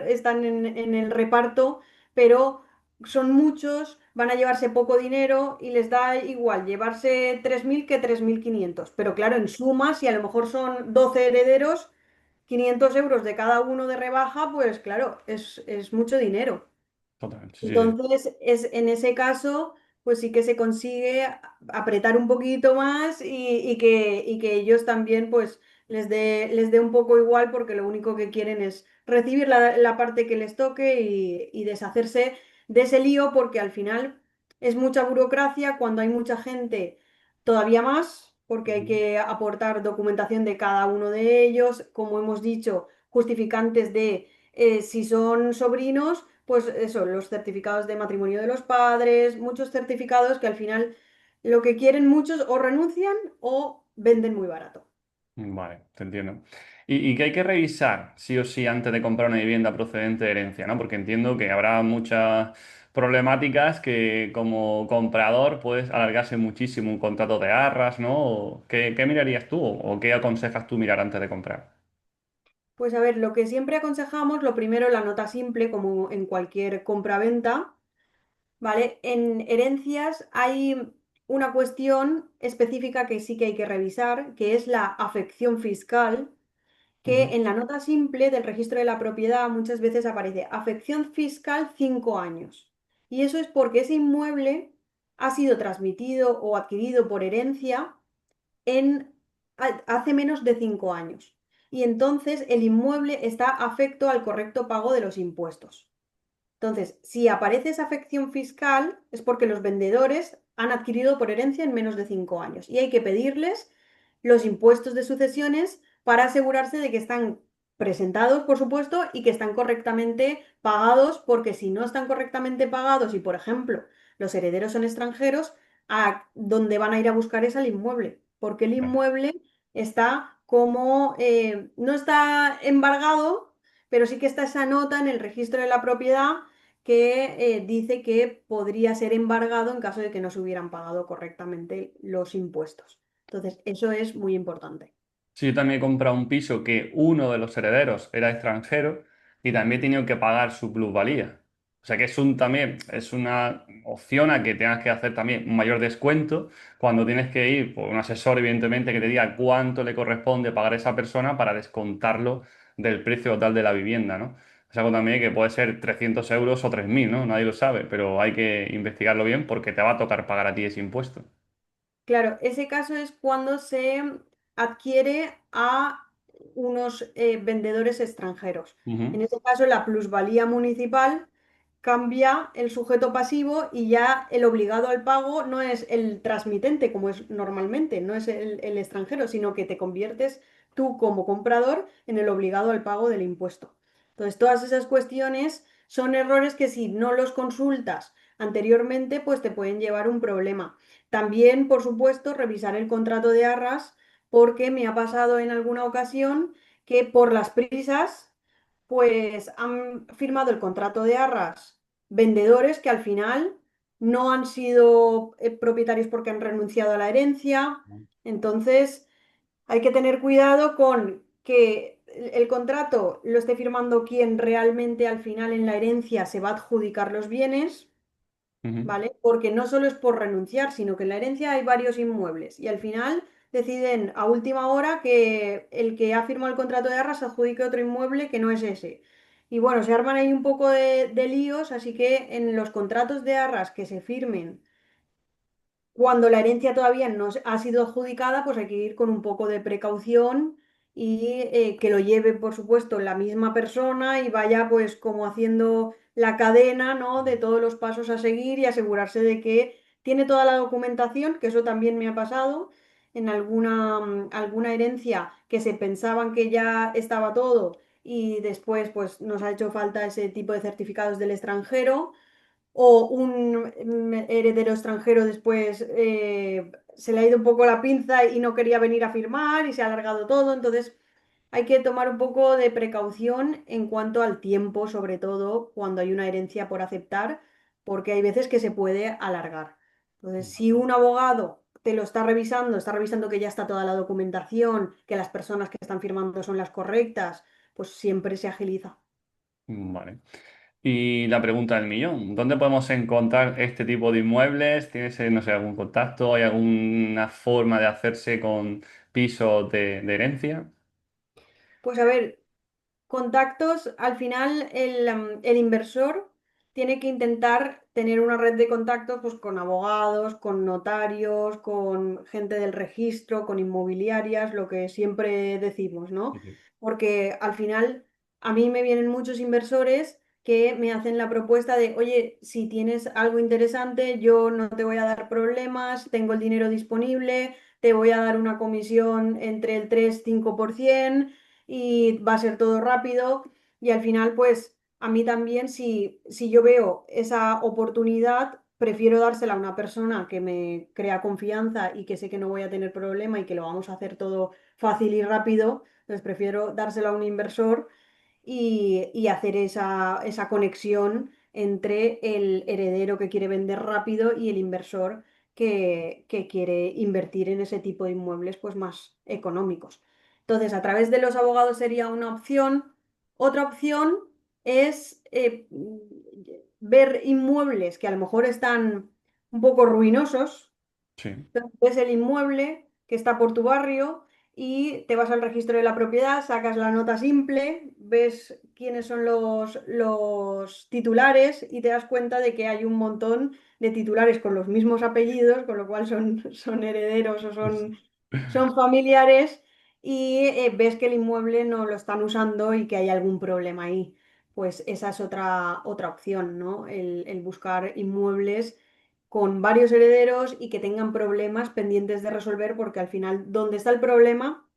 están en el reparto, pero son muchos, van a llevarse poco dinero y les da igual llevarse 3.000 que 3.500. Pero claro, en suma, si a lo mejor son 12 herederos, 500 euros de cada uno de rebaja, pues claro, es mucho dinero. Totalmente. Sí, sí, sí. Entonces, en ese caso, pues sí que se consigue apretar un poquito más y que ellos también pues les dé un poco igual porque lo único que quieren es recibir la parte que les toque y deshacerse de ese lío porque al final es mucha burocracia, cuando hay mucha gente todavía más, porque hay Ujú. que aportar documentación de cada uno de ellos, como hemos dicho, justificantes de si son sobrinos, pues eso, los certificados de matrimonio de los padres, muchos certificados que al final lo que quieren muchos o renuncian o venden muy barato. Vale, te entiendo. Y que hay que revisar sí o sí antes de comprar una vivienda procedente de herencia, ¿no? Porque entiendo que habrá muchas problemáticas que como comprador puedes alargarse muchísimo un contrato de arras, ¿no? ¿Qué mirarías tú o qué aconsejas tú mirar antes de comprar? Pues a ver, lo que siempre aconsejamos, lo primero, la nota simple, como en cualquier compra-venta, ¿vale? En herencias hay una cuestión específica que sí que hay que revisar, que es la afección fiscal, Ujú. que en la nota simple del registro de la propiedad muchas veces aparece afección fiscal 5 años. Y eso es porque ese inmueble ha sido transmitido o adquirido por herencia en, hace menos de 5 años. Y entonces el inmueble está afecto al correcto pago de los impuestos. Entonces, si aparece esa afección fiscal, es porque los vendedores han adquirido por herencia en menos de 5 años y hay que pedirles los impuestos de sucesiones para asegurarse de que están presentados, por supuesto, y que están correctamente pagados, porque si no están correctamente pagados y, por ejemplo, los herederos son extranjeros, a donde van a ir a buscar es al inmueble, porque el Claro. inmueble está como, no está embargado, pero sí que está esa nota en el registro de la propiedad que dice que podría ser embargado en caso de que no se hubieran pagado correctamente los impuestos. Entonces, eso es muy importante. Sí, yo también he comprado un piso que uno de los herederos era extranjero y también he tenido que pagar su plusvalía. O sea que también es una opción a que tengas que hacer también un mayor descuento cuando tienes que ir por un asesor, evidentemente, que te diga cuánto le corresponde pagar a esa persona para descontarlo del precio total de la vivienda, ¿no? Es algo también que puede ser 300 euros o 3.000, ¿no? Nadie lo sabe, pero hay que investigarlo bien porque te va a tocar pagar a ti ese impuesto. Claro, ese caso es cuando se adquiere a unos vendedores extranjeros. En Ujú, este caso, la plusvalía municipal cambia el sujeto pasivo y ya el obligado al pago no es el transmitente, como es normalmente, no es el extranjero, sino que te conviertes tú como comprador en el obligado al pago del impuesto. Entonces, todas esas cuestiones son errores que si no los consultas anteriormente, pues te pueden llevar un problema. También, por supuesto, revisar el contrato de arras, porque me ha pasado en alguna ocasión que por las prisas, pues han firmado el contrato de arras vendedores que al final no han sido propietarios porque han renunciado a la herencia. Entonces, hay que tener cuidado con que el contrato lo esté firmando quien realmente al final en la herencia se va a adjudicar los bienes, ujú. ¿vale? Porque no solo es por renunciar, sino que en la herencia hay varios inmuebles y al final deciden a última hora que el que ha firmado el contrato de arras adjudique otro inmueble que no es ese. Y bueno, se arman ahí un poco de líos, así que en los contratos de arras que se firmen cuando la herencia todavía no ha sido adjudicada, pues hay que ir con un poco de precaución y que lo lleve, por supuesto, la misma persona y vaya pues como haciendo la cadena, ¿no? De todos los pasos a seguir y asegurarse de que tiene toda la documentación, que eso también me ha pasado en alguna herencia que se pensaban que ya estaba todo y después pues nos ha hecho falta ese tipo de certificados del extranjero o un heredero extranjero después se le ha ido un poco la pinza y no quería venir a firmar y se ha alargado todo. Entonces hay que tomar un poco de precaución en cuanto al tiempo, sobre todo cuando hay una herencia por aceptar, porque hay veces que se puede alargar. Entonces, si un abogado te lo está revisando que ya está toda la documentación, que las personas que están firmando son las correctas, pues siempre se agiliza. Vale. Y la pregunta del millón, ¿dónde podemos encontrar este tipo de inmuebles? ¿Tienes, no sé, algún contacto? ¿Hay alguna forma de hacerse con pisos de herencia? Pues a ver, contactos, al final el inversor tiene que intentar tener una red de contactos pues, con abogados, con notarios, con gente del registro, con inmobiliarias, lo que siempre decimos, ¿no? Ujú. Porque al final a mí me vienen muchos inversores que me hacen la propuesta de, oye, si tienes algo interesante, yo no te voy a dar problemas, tengo el dinero disponible, te voy a dar una comisión entre el 3-5% y va a ser todo rápido y al final pues a mí también si yo veo esa oportunidad prefiero dársela a una persona que me crea confianza y que sé que no voy a tener problema y que lo vamos a hacer todo fácil y rápido, entonces prefiero dársela a un inversor y hacer esa conexión entre el heredero que quiere vender rápido y el inversor que quiere invertir en ese tipo de inmuebles pues más económicos. Entonces, a través de los abogados sería una opción. Otra opción es ver inmuebles que a lo mejor están un poco ruinosos. Sí. Entonces, ves el inmueble que está por tu barrio y te vas al registro de la propiedad, sacas la nota simple, ves quiénes son los titulares y te das cuenta de que hay un montón de titulares con los mismos apellidos, con lo cual son herederos o son familiares y ves que el inmueble no lo están usando y que hay algún problema ahí. pues esa es otra opción, ¿no? El buscar inmuebles con varios herederos y que tengan problemas pendientes de resolver, porque al final, donde está el problema,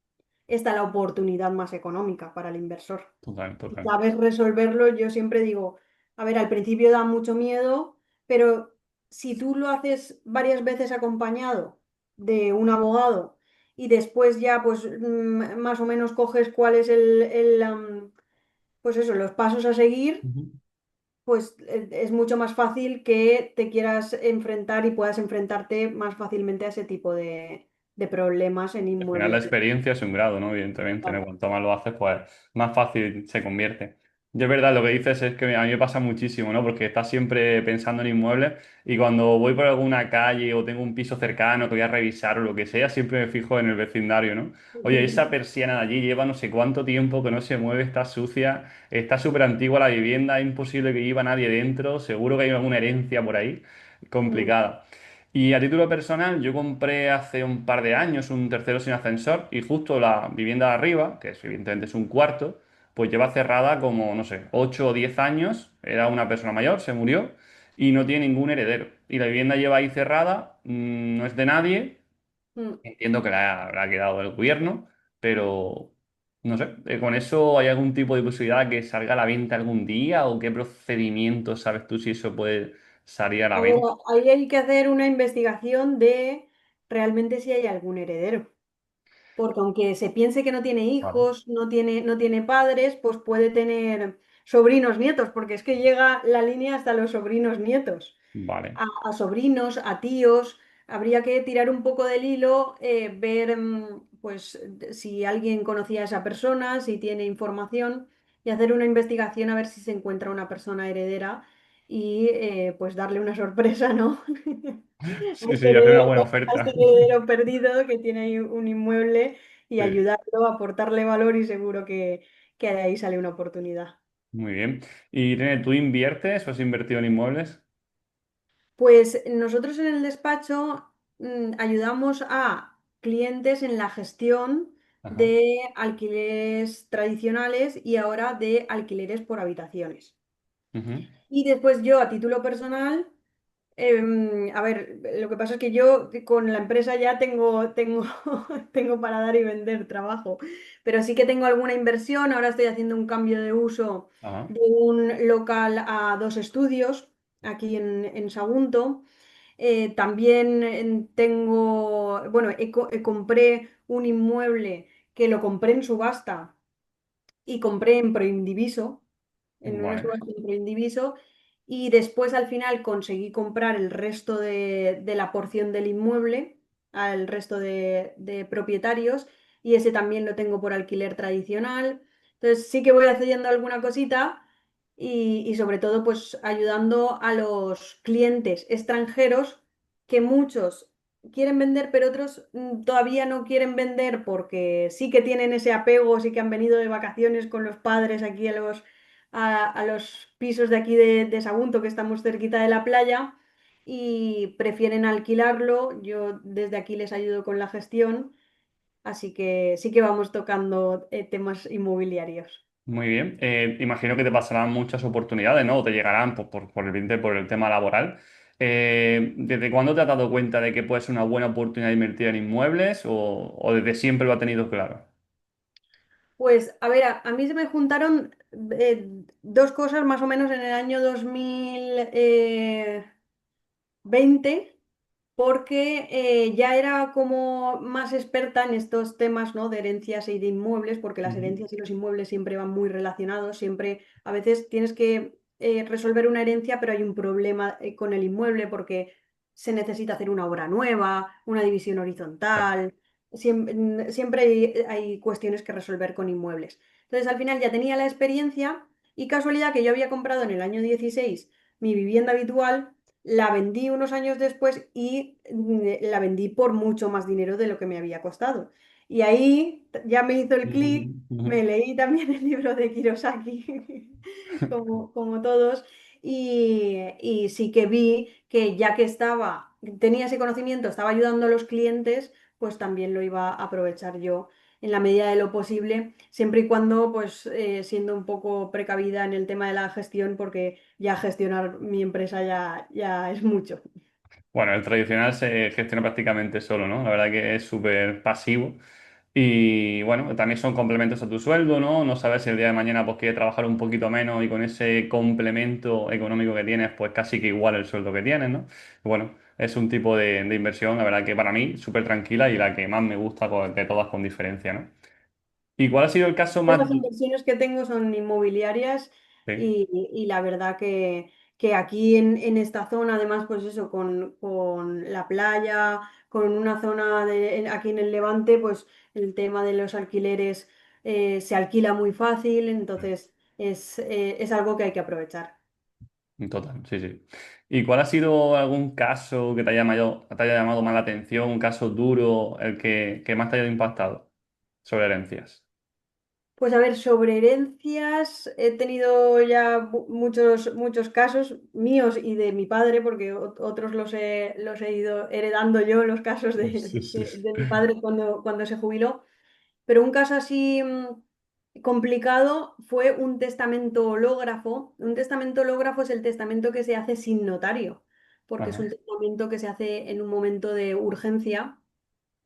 está la oportunidad más económica para el inversor. Total, Si total. sabes resolverlo, yo siempre digo, a ver, al principio da mucho miedo, pero si tú lo haces varias veces acompañado de un abogado y después ya pues más o menos coges cuál es pues eso, los pasos a seguir, Ujú. pues es mucho más fácil que te quieras enfrentar y puedas enfrentarte más fácilmente a ese tipo de problemas en Al final la inmuebles. experiencia es un grado, ¿no? Evidentemente, ¿no? Claro. Cuanto más lo haces, pues más fácil se convierte. Yo es verdad, lo que dices es que a mí me pasa muchísimo, ¿no? Porque estás siempre pensando en inmuebles y cuando voy por alguna calle o tengo un piso cercano que voy a revisar o lo que sea, siempre me fijo en el vecindario, ¿no? Oye, esa persiana de allí lleva no sé cuánto tiempo que no se mueve, está sucia, está súper antigua la vivienda, es imposible que viva nadie dentro, seguro que hay alguna herencia por ahí, Mm, complicada. Y a título personal, yo compré hace un par de años un tercero sin ascensor y justo la vivienda de arriba, que es, evidentemente es un cuarto, pues lleva cerrada como, no sé, 8 o 10 años. Era una persona mayor, se murió y no tiene ningún heredero. Y la vivienda lleva ahí cerrada, no es de nadie. mm. Entiendo que la ha quedado el gobierno, pero no sé, ¿con eso hay algún tipo de posibilidad que salga a la venta algún día o qué procedimiento sabes tú si eso puede salir a la A ver, venta? ahí hay que hacer una investigación de realmente si hay algún heredero. Porque aunque se piense que no tiene Vale. hijos, no tiene padres, pues puede tener sobrinos nietos, porque es que llega la línea hasta los sobrinos nietos. Vale. A sobrinos, a tíos, habría que tirar un poco del hilo, ver pues si alguien conocía a esa persona, si tiene información y hacer una investigación a ver si se encuentra una persona heredera y pues darle una sorpresa, ¿no? Sí, sí, hacer una buena A este oferta. heredero perdido que tiene ahí un inmueble y Sí, ayudarlo, aportarle valor y seguro que de ahí sale una oportunidad. muy bien. ¿Y Irene, tú inviertes o has invertido en inmuebles? Pues nosotros en el despacho ayudamos a clientes en la gestión Ajá. de alquileres tradicionales y ahora de alquileres por habitaciones. Ujú. Y después yo a título personal, a ver, lo que pasa es que yo con la empresa ya tengo para dar y vender trabajo, pero sí que tengo alguna inversión. Ahora estoy haciendo un cambio de uso Ajá. de un local a dos estudios aquí en Sagunto. También bueno, compré un inmueble que lo compré en subasta y compré en Proindiviso, en una Vale. subasta en Proindiviso, y después al final conseguí comprar el resto de la porción del inmueble al resto de propietarios, y ese también lo tengo por alquiler tradicional. Entonces sí que voy haciendo alguna cosita y sobre todo pues ayudando a los clientes extranjeros, que muchos quieren vender, pero otros todavía no quieren vender porque sí que tienen ese apego, sí que han venido de vacaciones con los padres aquí a los pisos de aquí de Sagunto, que estamos cerquita de la playa, y prefieren alquilarlo. Yo desde aquí les ayudo con la gestión, así que sí que vamos tocando temas inmobiliarios. Muy bien. Imagino que te pasarán muchas oportunidades, ¿no? O te llegarán por el tema laboral. ¿Desde cuándo te has dado cuenta de que puede ser una buena oportunidad de invertir en inmuebles o desde siempre lo has tenido claro? Pues a ver, a mí se me juntaron dos cosas más o menos en el año 2020, porque ya era como más experta en estos temas, ¿no? De herencias y de inmuebles, porque las Ujú. herencias y los inmuebles siempre van muy relacionados, siempre a veces tienes que resolver una herencia, pero hay un problema con el inmueble porque se necesita hacer una obra nueva, una división Claro. horizontal, siempre hay cuestiones que resolver con inmuebles. Entonces al final ya tenía la experiencia y casualidad que yo había comprado en el año 16 mi vivienda habitual. La vendí unos años después y la vendí por mucho más dinero de lo que me había costado. Y ahí ya me hizo el Ujú, clic, ujú. me leí también el libro de Kiyosaki, como todos, y sí que vi que ya que tenía ese conocimiento, estaba ayudando a los clientes, pues también lo iba a aprovechar yo. en la medida de lo posible, siempre y cuando, pues, siendo un poco precavida en el tema de la gestión, porque ya gestionar mi empresa ya es mucho. Bueno, el tradicional se gestiona prácticamente solo, ¿no? La verdad que es súper pasivo. Y bueno, también son complementos a tu sueldo, ¿no? No sabes si el día de mañana pues quieres trabajar un poquito menos y con ese complemento económico que tienes, pues casi que igual el sueldo que tienes, ¿no? Bueno, es un tipo de inversión, la verdad que para mí súper tranquila y la que más me gusta de todas con diferencia, ¿no? ¿Y cuál ha sido el caso más... Las inversiones que tengo son inmobiliarias Sí. y la verdad que aquí en esta zona, además, pues eso, con la playa, con una zona aquí en el Levante, pues el tema de los alquileres se alquila muy fácil, entonces es algo que hay que aprovechar. Total, sí, sí. ¿Y cuál ha sido algún caso que te haya llamado más la atención, un caso duro, el que más te haya impactado sobre herencias? Pues a ver, sobre herencias he tenido ya muchos casos míos y de mi padre, porque otros los he ido heredando yo, los casos Sí, sí. de mi padre cuando se jubiló. Pero un caso así complicado fue un testamento hológrafo. Un testamento hológrafo es el testamento que se hace sin notario, porque es un Ajá. testamento que se hace en un momento de urgencia.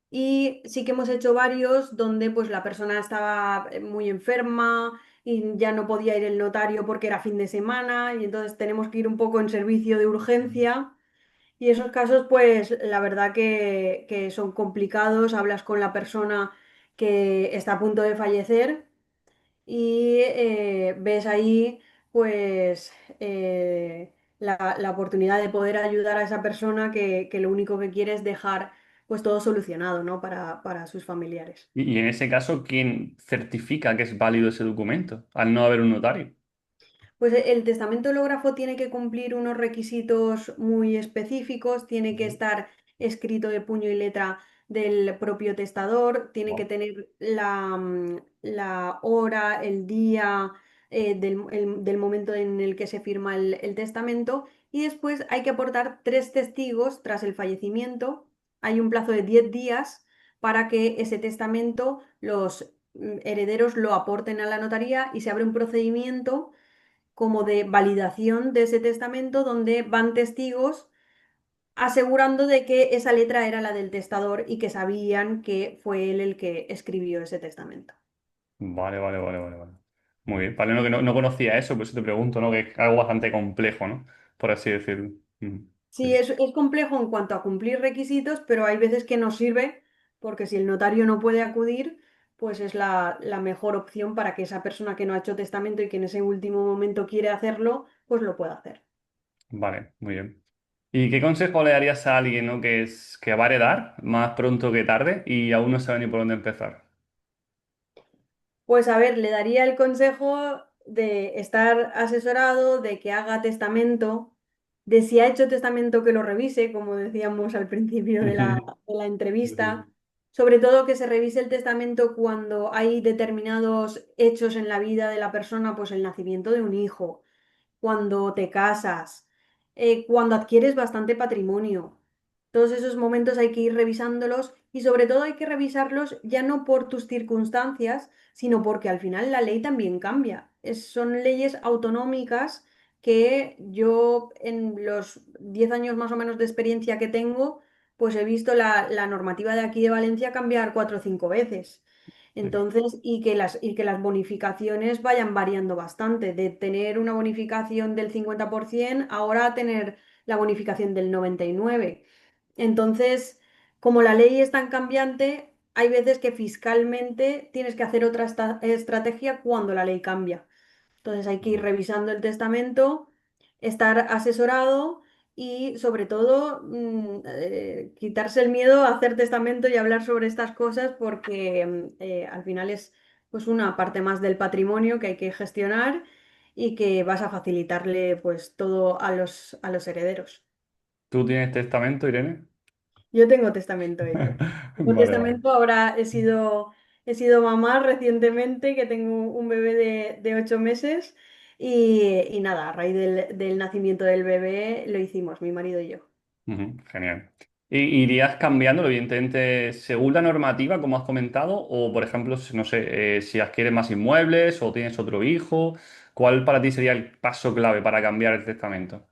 Y sí que hemos hecho varios donde pues la persona estaba muy enferma y ya no podía ir el notario porque era fin de semana y entonces tenemos que ir un poco en servicio de urgencia. Y esos casos pues la verdad que son complicados, hablas con la persona que está a punto de fallecer y ves ahí pues la oportunidad de poder ayudar a esa persona que lo único que quiere es dejar pues todo solucionado, ¿no? Para sus familiares. Y en ese caso, ¿quién certifica que es válido ese documento al no haber un notario? Pues el testamento hológrafo tiene que cumplir unos requisitos muy específicos, tiene que Ujú. estar escrito de puño y letra del propio testador, tiene que Wow. tener la hora, el día del momento en el que se firma el testamento y después hay que aportar tres testigos tras el fallecimiento. Hay un plazo de 10 días para que ese testamento los herederos lo aporten a la notaría y se abre un procedimiento como de validación de ese testamento donde van testigos asegurando de que esa letra era la del testador y que sabían que fue él el que escribió ese testamento. Vale, vale, vale, vale, vale. Muy bien. Vale, no, que no conocía eso, por eso te pregunto, ¿no? Que es algo bastante complejo, ¿no? Por así decirlo. Ujú. Sí, Sí, sí. es complejo en cuanto a cumplir requisitos, pero hay veces que nos sirve porque si el notario no puede acudir, pues es la mejor opción para que esa persona que no ha hecho testamento y que en ese último momento quiere hacerlo, pues lo pueda hacer. Vale, muy bien. ¿Y qué consejo le darías a alguien, ¿no? Que va a heredar más pronto que tarde y aún no sabe ni por dónde empezar? Pues a ver, le daría el consejo de estar asesorado, de que haga testamento, de si ha hecho testamento que lo revise, como decíamos al principio de la entrevista, sobre todo que se revise el testamento cuando hay determinados hechos en la vida de la persona, pues el nacimiento de un hijo, cuando te casas, cuando adquieres bastante patrimonio. Todos esos momentos hay que ir revisándolos y sobre todo hay que revisarlos ya no por tus circunstancias, sino porque al final la ley también cambia. Son leyes autonómicas que yo en los 10 años más o menos de experiencia que tengo, pues he visto la normativa de aquí de Valencia cambiar 4 o 5 veces. Sí. Entonces, y que las bonificaciones vayan variando bastante, de tener una bonificación del 50% ahora a tener la bonificación del 99%. Entonces, como la ley es tan cambiante, hay veces que fiscalmente tienes que hacer otra estrategia cuando la ley cambia. Entonces hay que ir revisando el testamento, estar asesorado y sobre todo quitarse el miedo a hacer testamento y hablar sobre estas cosas porque al final es pues una parte más del patrimonio que hay que gestionar y que vas a facilitarle pues todo a los herederos. ¿Tú tienes testamento, Irene? Yo tengo testamento hecho. Tengo Vale, vale. testamento, ahora he sido mamá recientemente, que tengo un bebé de 8 meses y nada, a raíz del nacimiento del bebé lo hicimos, mi marido y yo. Ujú, genial. ¿Irías cambiándolo, evidentemente, según la normativa, como has comentado? O, por ejemplo, no sé, si adquieres más inmuebles o tienes otro hijo, ¿cuál para ti sería el paso clave para cambiar el testamento?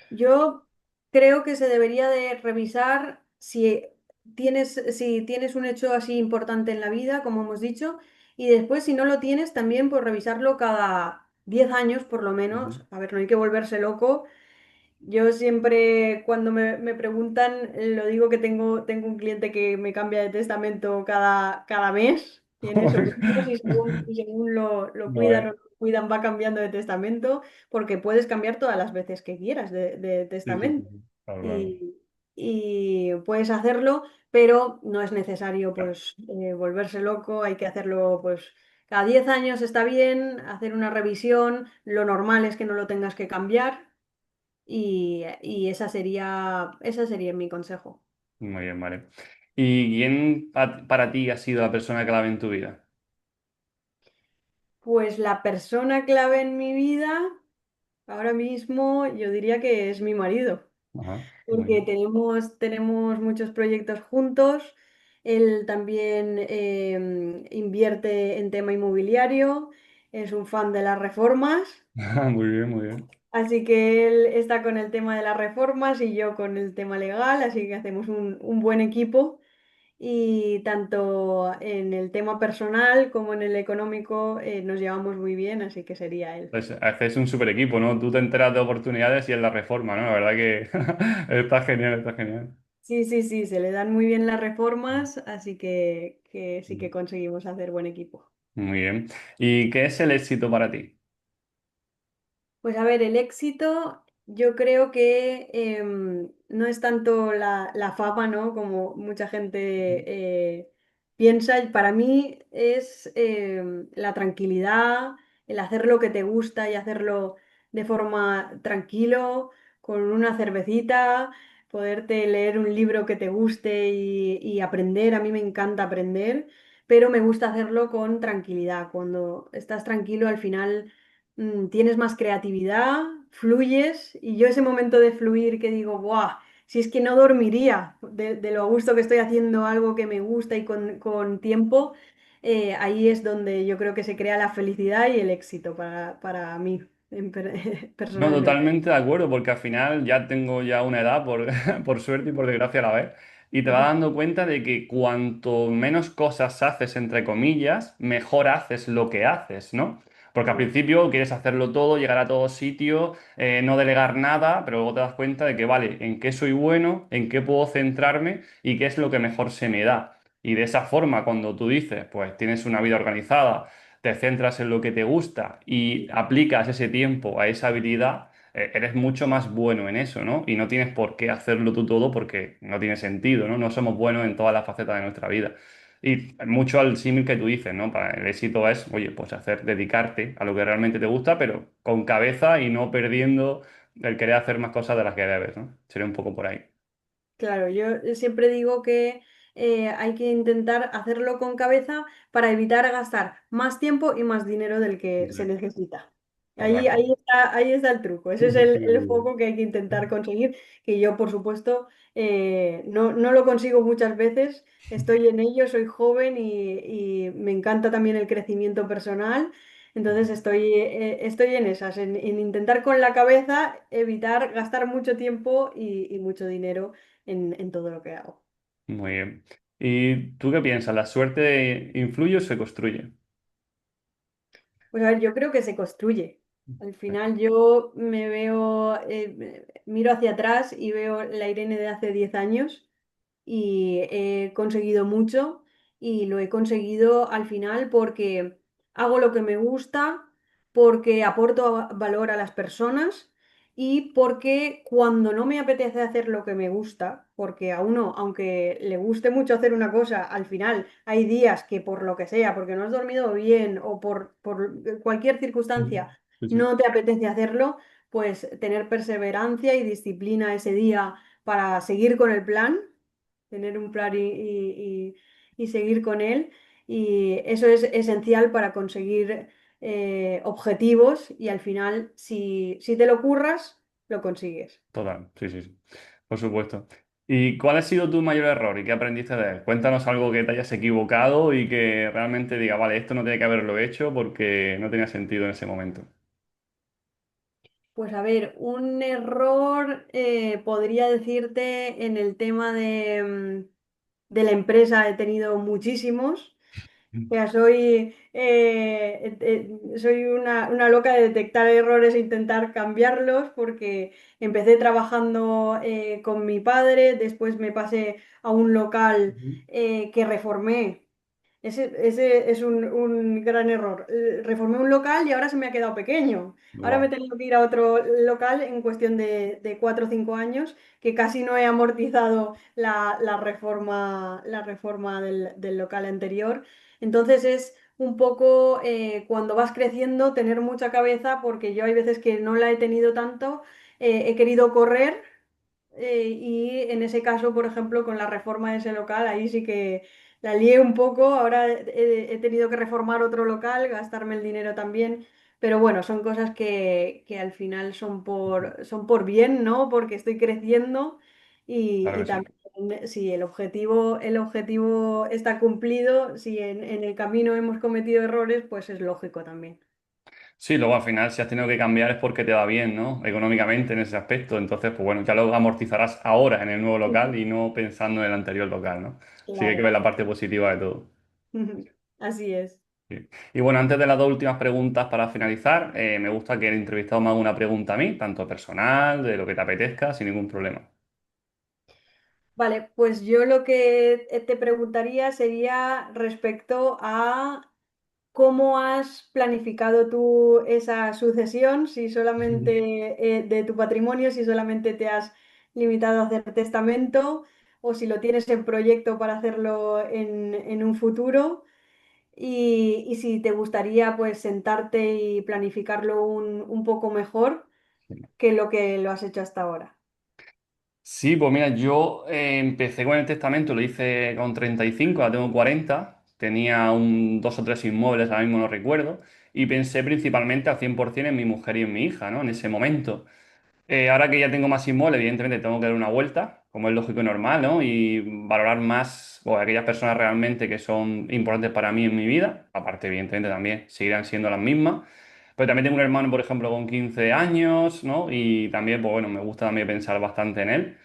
Yo creo que se debería de revisar si tienes un hecho así importante en la vida, como hemos dicho, y después si no lo tienes, también pues revisarlo cada 10 años por lo Ujú. menos. A ver, no hay que volverse loco. Yo siempre cuando me preguntan, lo digo que tengo un cliente que me cambia de testamento cada mes, tiene sobrinos y según lo cuidan o Vale. no lo cuidan va cambiando de testamento, porque puedes cambiar todas las veces que quieras de Sí, sí, sí, testamento. sí. Claro, claro. Y, y puedes hacerlo, pero no es necesario pues volverse loco, hay que hacerlo pues cada 10 años está bien, hacer una revisión, lo normal es que no lo tengas que cambiar y ese sería mi consejo. Muy bien, vale. ¿Y quién para ti ha sido la persona clave en tu vida? Pues la persona clave en mi vida, ahora mismo, yo diría que es mi marido, Ajá, muy porque bien. tenemos muchos proyectos juntos. Él también invierte en tema inmobiliario, es un fan de las reformas, Muy bien, muy bien. así que él está con el tema de las reformas y yo con el tema legal, así que hacemos un buen equipo. Y tanto en el tema personal como en el económico nos llevamos muy bien, así que sería él. Pues haces un super equipo, ¿no? Tú te enteras de oportunidades y es la reforma, ¿no? La verdad que está genial, está genial. Sí, sí, sí, se le dan muy bien las reformas, así que sí que conseguimos hacer buen equipo. Muy bien. ¿Y qué es el éxito para ti? Pues a ver, el éxito yo creo que no es tanto la fama, ¿no? Como mucha gente piensa. Y para mí es la tranquilidad, el hacer lo que te gusta y hacerlo de forma tranquilo, con una cervecita, poderte leer un libro que te guste y aprender. A mí me encanta aprender, pero me gusta hacerlo con tranquilidad. Cuando estás tranquilo, al final tienes más creatividad, fluyes y yo ese momento de fluir que digo, ¡buah! Si es que no dormiría de lo a gusto que estoy haciendo algo que me gusta y con tiempo, ahí es donde yo creo que se crea la felicidad y el éxito para mí No, personalmente. totalmente de acuerdo, porque al final ya tengo ya una edad, por, por suerte y por desgracia a la vez, y te vas dando cuenta de que cuanto menos cosas haces, entre comillas, mejor haces lo que haces, ¿no? Porque al Mm, principio quieres hacerlo todo, llegar a todo sitio, no delegar nada, pero luego te das cuenta de que, vale, en qué soy bueno, en qué puedo centrarme y qué es lo que mejor se me da. Y de esa forma, cuando tú dices, pues tienes una vida organizada, te centras en lo que te gusta y aplicas ese tiempo a esa habilidad, eres mucho más bueno en eso, ¿no? Y no tienes por qué hacerlo tú todo porque no tiene sentido, ¿no? No somos buenos en todas las facetas de nuestra vida. Y mucho al símil que tú dices, ¿no? Para el éxito es, oye, pues dedicarte a lo que realmente te gusta, pero con cabeza y no perdiendo el querer hacer más cosas de las que debes, ¿no? Sería un poco por ahí. Claro, yo siempre digo que hay que intentar hacerlo con cabeza para evitar gastar más tiempo y más dinero del que se Exacto. necesita. Ahí, Correcto. ahí está el truco. Ese es Sí, el sí, foco que hay que intentar conseguir, que yo, por supuesto, no lo consigo muchas veces. Estoy en ello, soy joven y me encanta también el crecimiento personal. Entonces estoy en esas, en intentar con la cabeza evitar gastar mucho tiempo y mucho dinero en todo lo que hago. muy bien. ¿Y tú qué piensas? ¿La suerte influye o se construye? Pues a ver, yo creo que se construye. Al final yo me veo, miro hacia atrás y veo la Irene de hace 10 años y he conseguido mucho y lo he conseguido al final porque hago lo que me gusta, porque aporto valor a las personas y porque cuando no me apetece hacer lo que me gusta, porque a uno, aunque le guste mucho hacer una cosa, al final hay días que por lo que sea, porque no has dormido bien o por cualquier Ujú. circunstancia Sí, sí. no te apetece hacerlo, pues tener perseverancia y disciplina ese día para seguir con el plan, tener un plan y seguir con él. Y eso es esencial para conseguir objetivos y al final, si te lo curras, lo consigues. Total, sí, sí, sí. Por supuesto. ¿Y cuál ha sido tu mayor error y qué aprendiste de él? Cuéntanos algo que te hayas equivocado y que realmente diga, vale, esto no tiene que haberlo hecho porque no tenía sentido en ese momento. Pues a ver, un error podría decirte en el tema de la empresa he tenido muchísimos. O sea, soy una loca de detectar errores e intentar cambiarlos porque empecé trabajando con mi padre, después me pasé a un local Ujú. que reformé. Ese es un gran error. Reformé un local y ahora se me ha quedado pequeño. Ahora me he Wow, tenido que ir a otro local en cuestión de 4 o 5 años, que casi no he amortizado la reforma del local anterior. Entonces es un poco cuando vas creciendo tener mucha cabeza, porque yo hay veces que no la he tenido tanto, he querido correr y en ese caso, por ejemplo, con la reforma de ese local, ahí sí que la lié un poco. Ahora he tenido que reformar otro local, gastarme el dinero también. Pero bueno, son cosas que al final son por bien, ¿no? Porque estoy creciendo claro y que sí. también si el objetivo está cumplido, si en el camino hemos cometido errores, pues es lógico también. Sí, luego al final si has tenido que cambiar es porque te va bien, ¿no? Económicamente en ese aspecto. Entonces, pues bueno, ya lo amortizarás ahora en el nuevo local y no pensando en el anterior local, ¿no? Sí que hay que ver Claro, la parte positiva de todo. así es. Sí. Y bueno, antes de las dos últimas preguntas para finalizar, me gusta que el entrevistado me haga una pregunta a mí, tanto personal, de lo que te apetezca, sin ningún problema. Vale, pues yo lo que te preguntaría sería respecto a cómo has planificado tú esa sucesión, si solamente de tu patrimonio, si solamente te has limitado a hacer testamento o si lo tienes en proyecto para hacerlo en un futuro y si te gustaría pues sentarte y planificarlo un poco mejor que lo has hecho hasta ahora. Sí, pues mira, yo empecé con el testamento, lo hice con 35, ahora tengo 40, tenía dos o tres inmuebles, ahora mismo no recuerdo, y pensé principalmente al 100% en mi mujer y en mi hija, ¿no? En ese momento. Ahora que ya tengo más inmuebles, evidentemente tengo que dar una vuelta, como es lógico y normal, ¿no? Y valorar más o aquellas personas realmente que son importantes para mí en mi vida. Aparte, evidentemente, también seguirán siendo las mismas. Pero también tengo un hermano, por ejemplo, con 15 años, ¿no? Y también, pues bueno, me gusta también pensar bastante en él.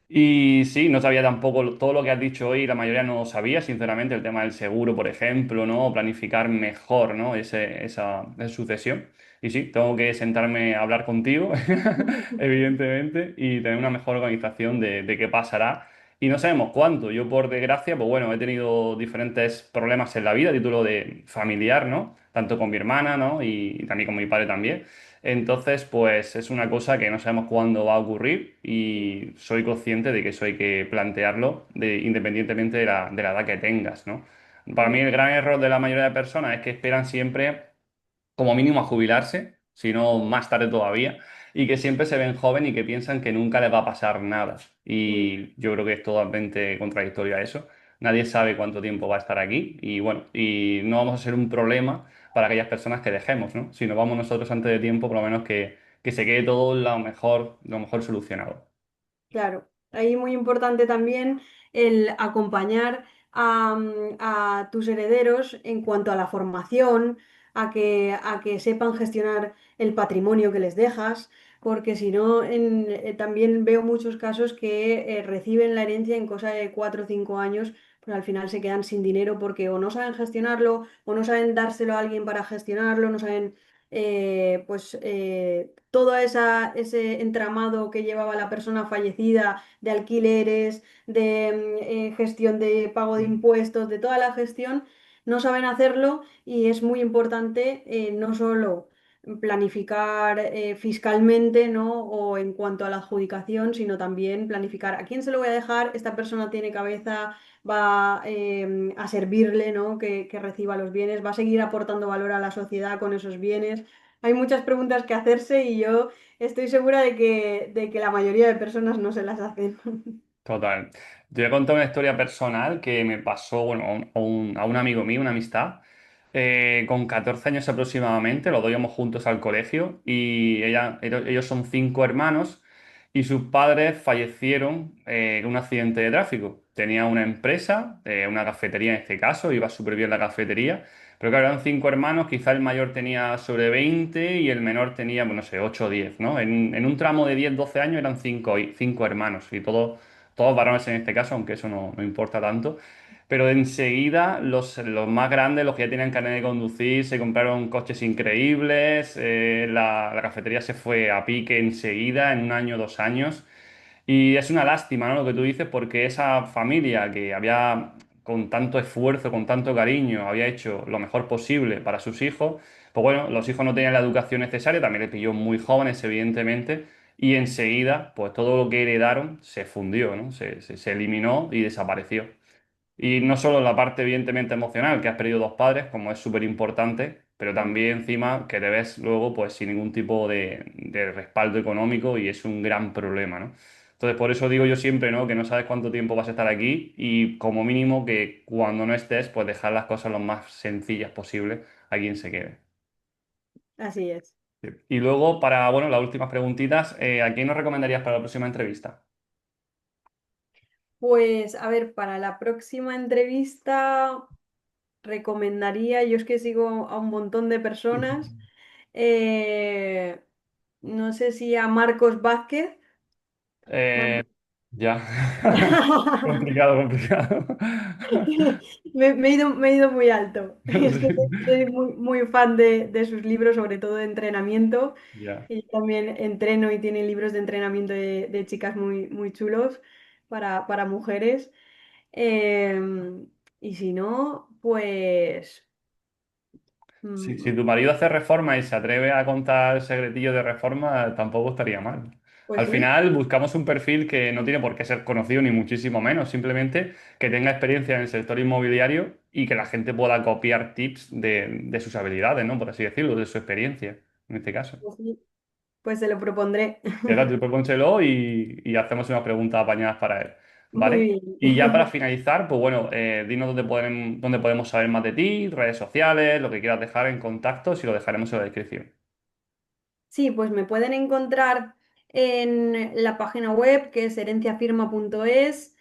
Y sí, no sabía tampoco todo lo que has dicho hoy, la mayoría no lo sabía, sinceramente, el tema del seguro, por ejemplo, ¿no? Planificar mejor, ¿no? Esa sucesión. Y sí, tengo que sentarme a hablar contigo, evidentemente, y tener una mejor organización de qué pasará. Y no sabemos cuánto. Yo, por desgracia, pues bueno, he tenido diferentes problemas en la vida, a título de familiar, ¿no? Tanto con mi hermana, ¿no? Y también con mi padre también. Entonces, pues es una cosa que no sabemos cuándo va a ocurrir y soy consciente de que eso hay que plantearlo independientemente de la edad que tengas, ¿no? Para mí el gran error de la mayoría de personas es que esperan siempre como mínimo a jubilarse, si no más tarde todavía, y que siempre se ven joven y que piensan que nunca les va a pasar nada. Y yo creo que es totalmente contradictorio a eso. Nadie sabe cuánto tiempo va a estar aquí y bueno, y no vamos a ser un problema para aquellas personas que dejemos, ¿no? Si nos vamos nosotros antes de tiempo, por lo menos que se quede todo lo mejor solucionado. Claro, ahí muy importante también el acompañar a tus herederos en cuanto a la formación, a que sepan gestionar el patrimonio que les dejas, porque si no, también veo muchos casos que reciben la herencia en cosa de 4 o 5 años, pues al final se quedan sin dinero porque o no saben gestionarlo o no saben dárselo a alguien para gestionarlo, no saben todo ese entramado que llevaba la persona fallecida de alquileres, de gestión de pago de impuestos, de toda la gestión, no saben hacerlo y es muy importante no solo planificar fiscalmente, ¿no? O en cuanto a la adjudicación, sino también planificar a quién se lo voy a dejar, esta persona tiene cabeza, va a servirle, ¿no? Que reciba los bienes, va a seguir aportando valor a la sociedad con esos bienes. Hay muchas preguntas que hacerse y yo estoy segura de que la mayoría de personas no se las hacen. Total. Te voy a contar una historia personal que me pasó, bueno, a un amigo mío, una amistad, con 14 años aproximadamente, los dos íbamos juntos al colegio y ellos son 5 hermanos y sus padres fallecieron en un accidente de tráfico. Tenía una empresa, una cafetería en este caso, iba súper bien la cafetería, pero claro, eran cinco hermanos, quizá el mayor tenía sobre 20 y el menor tenía, pues, no sé, 8 o 10, ¿no? En un tramo de 10 12 años eran cinco hermanos y todos varones en este caso, aunque eso no importa tanto. Pero enseguida los más grandes, los que ya tenían carnet de conducir, se compraron coches increíbles, la cafetería se fue a pique enseguida, en un año, 2 años. Y es una lástima, ¿no? Lo que tú dices, porque esa familia que había, con tanto esfuerzo, con tanto cariño, había hecho lo mejor posible para sus hijos, pues bueno, los hijos no tenían la educación necesaria, también les pilló muy jóvenes, evidentemente, y enseguida, pues todo lo que heredaron se fundió, ¿no? Se eliminó y desapareció. Y no solo la parte evidentemente emocional, que has perdido dos padres, como es súper importante, pero también encima que te ves luego pues sin ningún tipo de respaldo económico y es un gran problema, ¿no? Entonces por eso digo yo siempre, ¿no? Que no sabes cuánto tiempo vas a estar aquí y como mínimo que cuando no estés, pues dejar las cosas lo más sencillas posible a quien se quede. Así es. Sí. Y luego para, bueno, las últimas preguntitas, ¿a quién nos recomendarías para la próxima entrevista? Pues a ver, para la próxima entrevista recomendaría, yo es que sigo a un montón de personas, eh, no sé si a Marcos Vázquez. Eh, ya. Complicado, complicado. Me he ido muy alto. Es que Sí. soy muy, muy fan de sus libros, sobre todo de entrenamiento. Ya. Y también entreno y tiene libros de entrenamiento de chicas muy, muy chulos para mujeres. Y si no, pues, Si mm, tu marido hace reforma y se atreve a contar secretillos de reforma, tampoco estaría mal. pues Al sí. final buscamos un perfil que no tiene por qué ser conocido ni muchísimo menos, simplemente que tenga experiencia en el sector inmobiliario y que la gente pueda copiar tips de sus habilidades, ¿no? Por así decirlo, de su experiencia, en este caso. Pues sí, pues se lo propondré. Ya está, tú propónselo y hacemos unas preguntas apañadas para él, ¿vale? Muy Y ya para bien. finalizar, pues bueno, dinos dónde podemos saber más de ti, redes sociales, lo que quieras dejar en contacto, si lo dejaremos en la descripción. Sí, pues me pueden encontrar en la página web que es herenciafirma.es,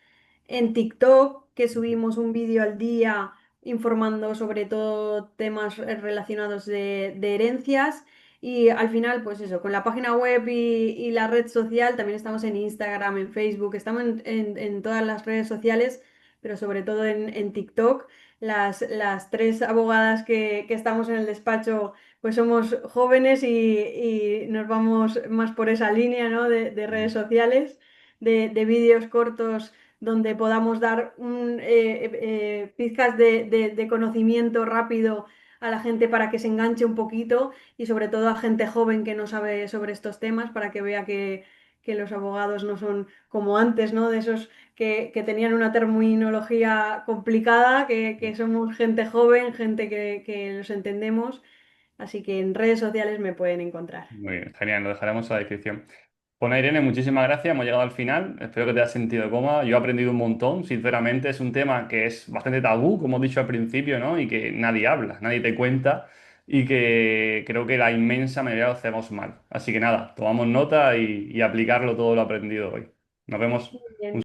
en TikTok, que subimos un vídeo al día informando sobre todo temas relacionados de herencias. Y al final, pues eso, con la página web y la red social, también estamos en Instagram, en Facebook, estamos en todas las redes sociales, pero sobre todo en TikTok. Las tres abogadas que estamos en el despacho pues somos jóvenes y nos vamos más por esa línea, ¿no? de redes sociales, de vídeos cortos donde podamos dar pizcas de conocimiento rápido a la gente para que se enganche un poquito y sobre todo a gente joven que no sabe sobre estos temas para que vea que los abogados no son como antes, ¿no? De esos que tenían una terminología complicada, que somos gente joven, gente que los entendemos. Así que en redes sociales me pueden encontrar. Muy bien, genial, lo dejaremos en la descripción. Bueno, Irene, muchísimas gracias, hemos llegado al final, espero que te hayas sentido cómoda, yo he aprendido un montón, sinceramente es un tema que es bastante tabú, como he dicho al principio, ¿no? Y que nadie habla, nadie te cuenta y que creo que la inmensa mayoría lo hacemos mal. Así que nada, tomamos nota y aplicarlo todo lo aprendido hoy. Nos vemos. Muy bien.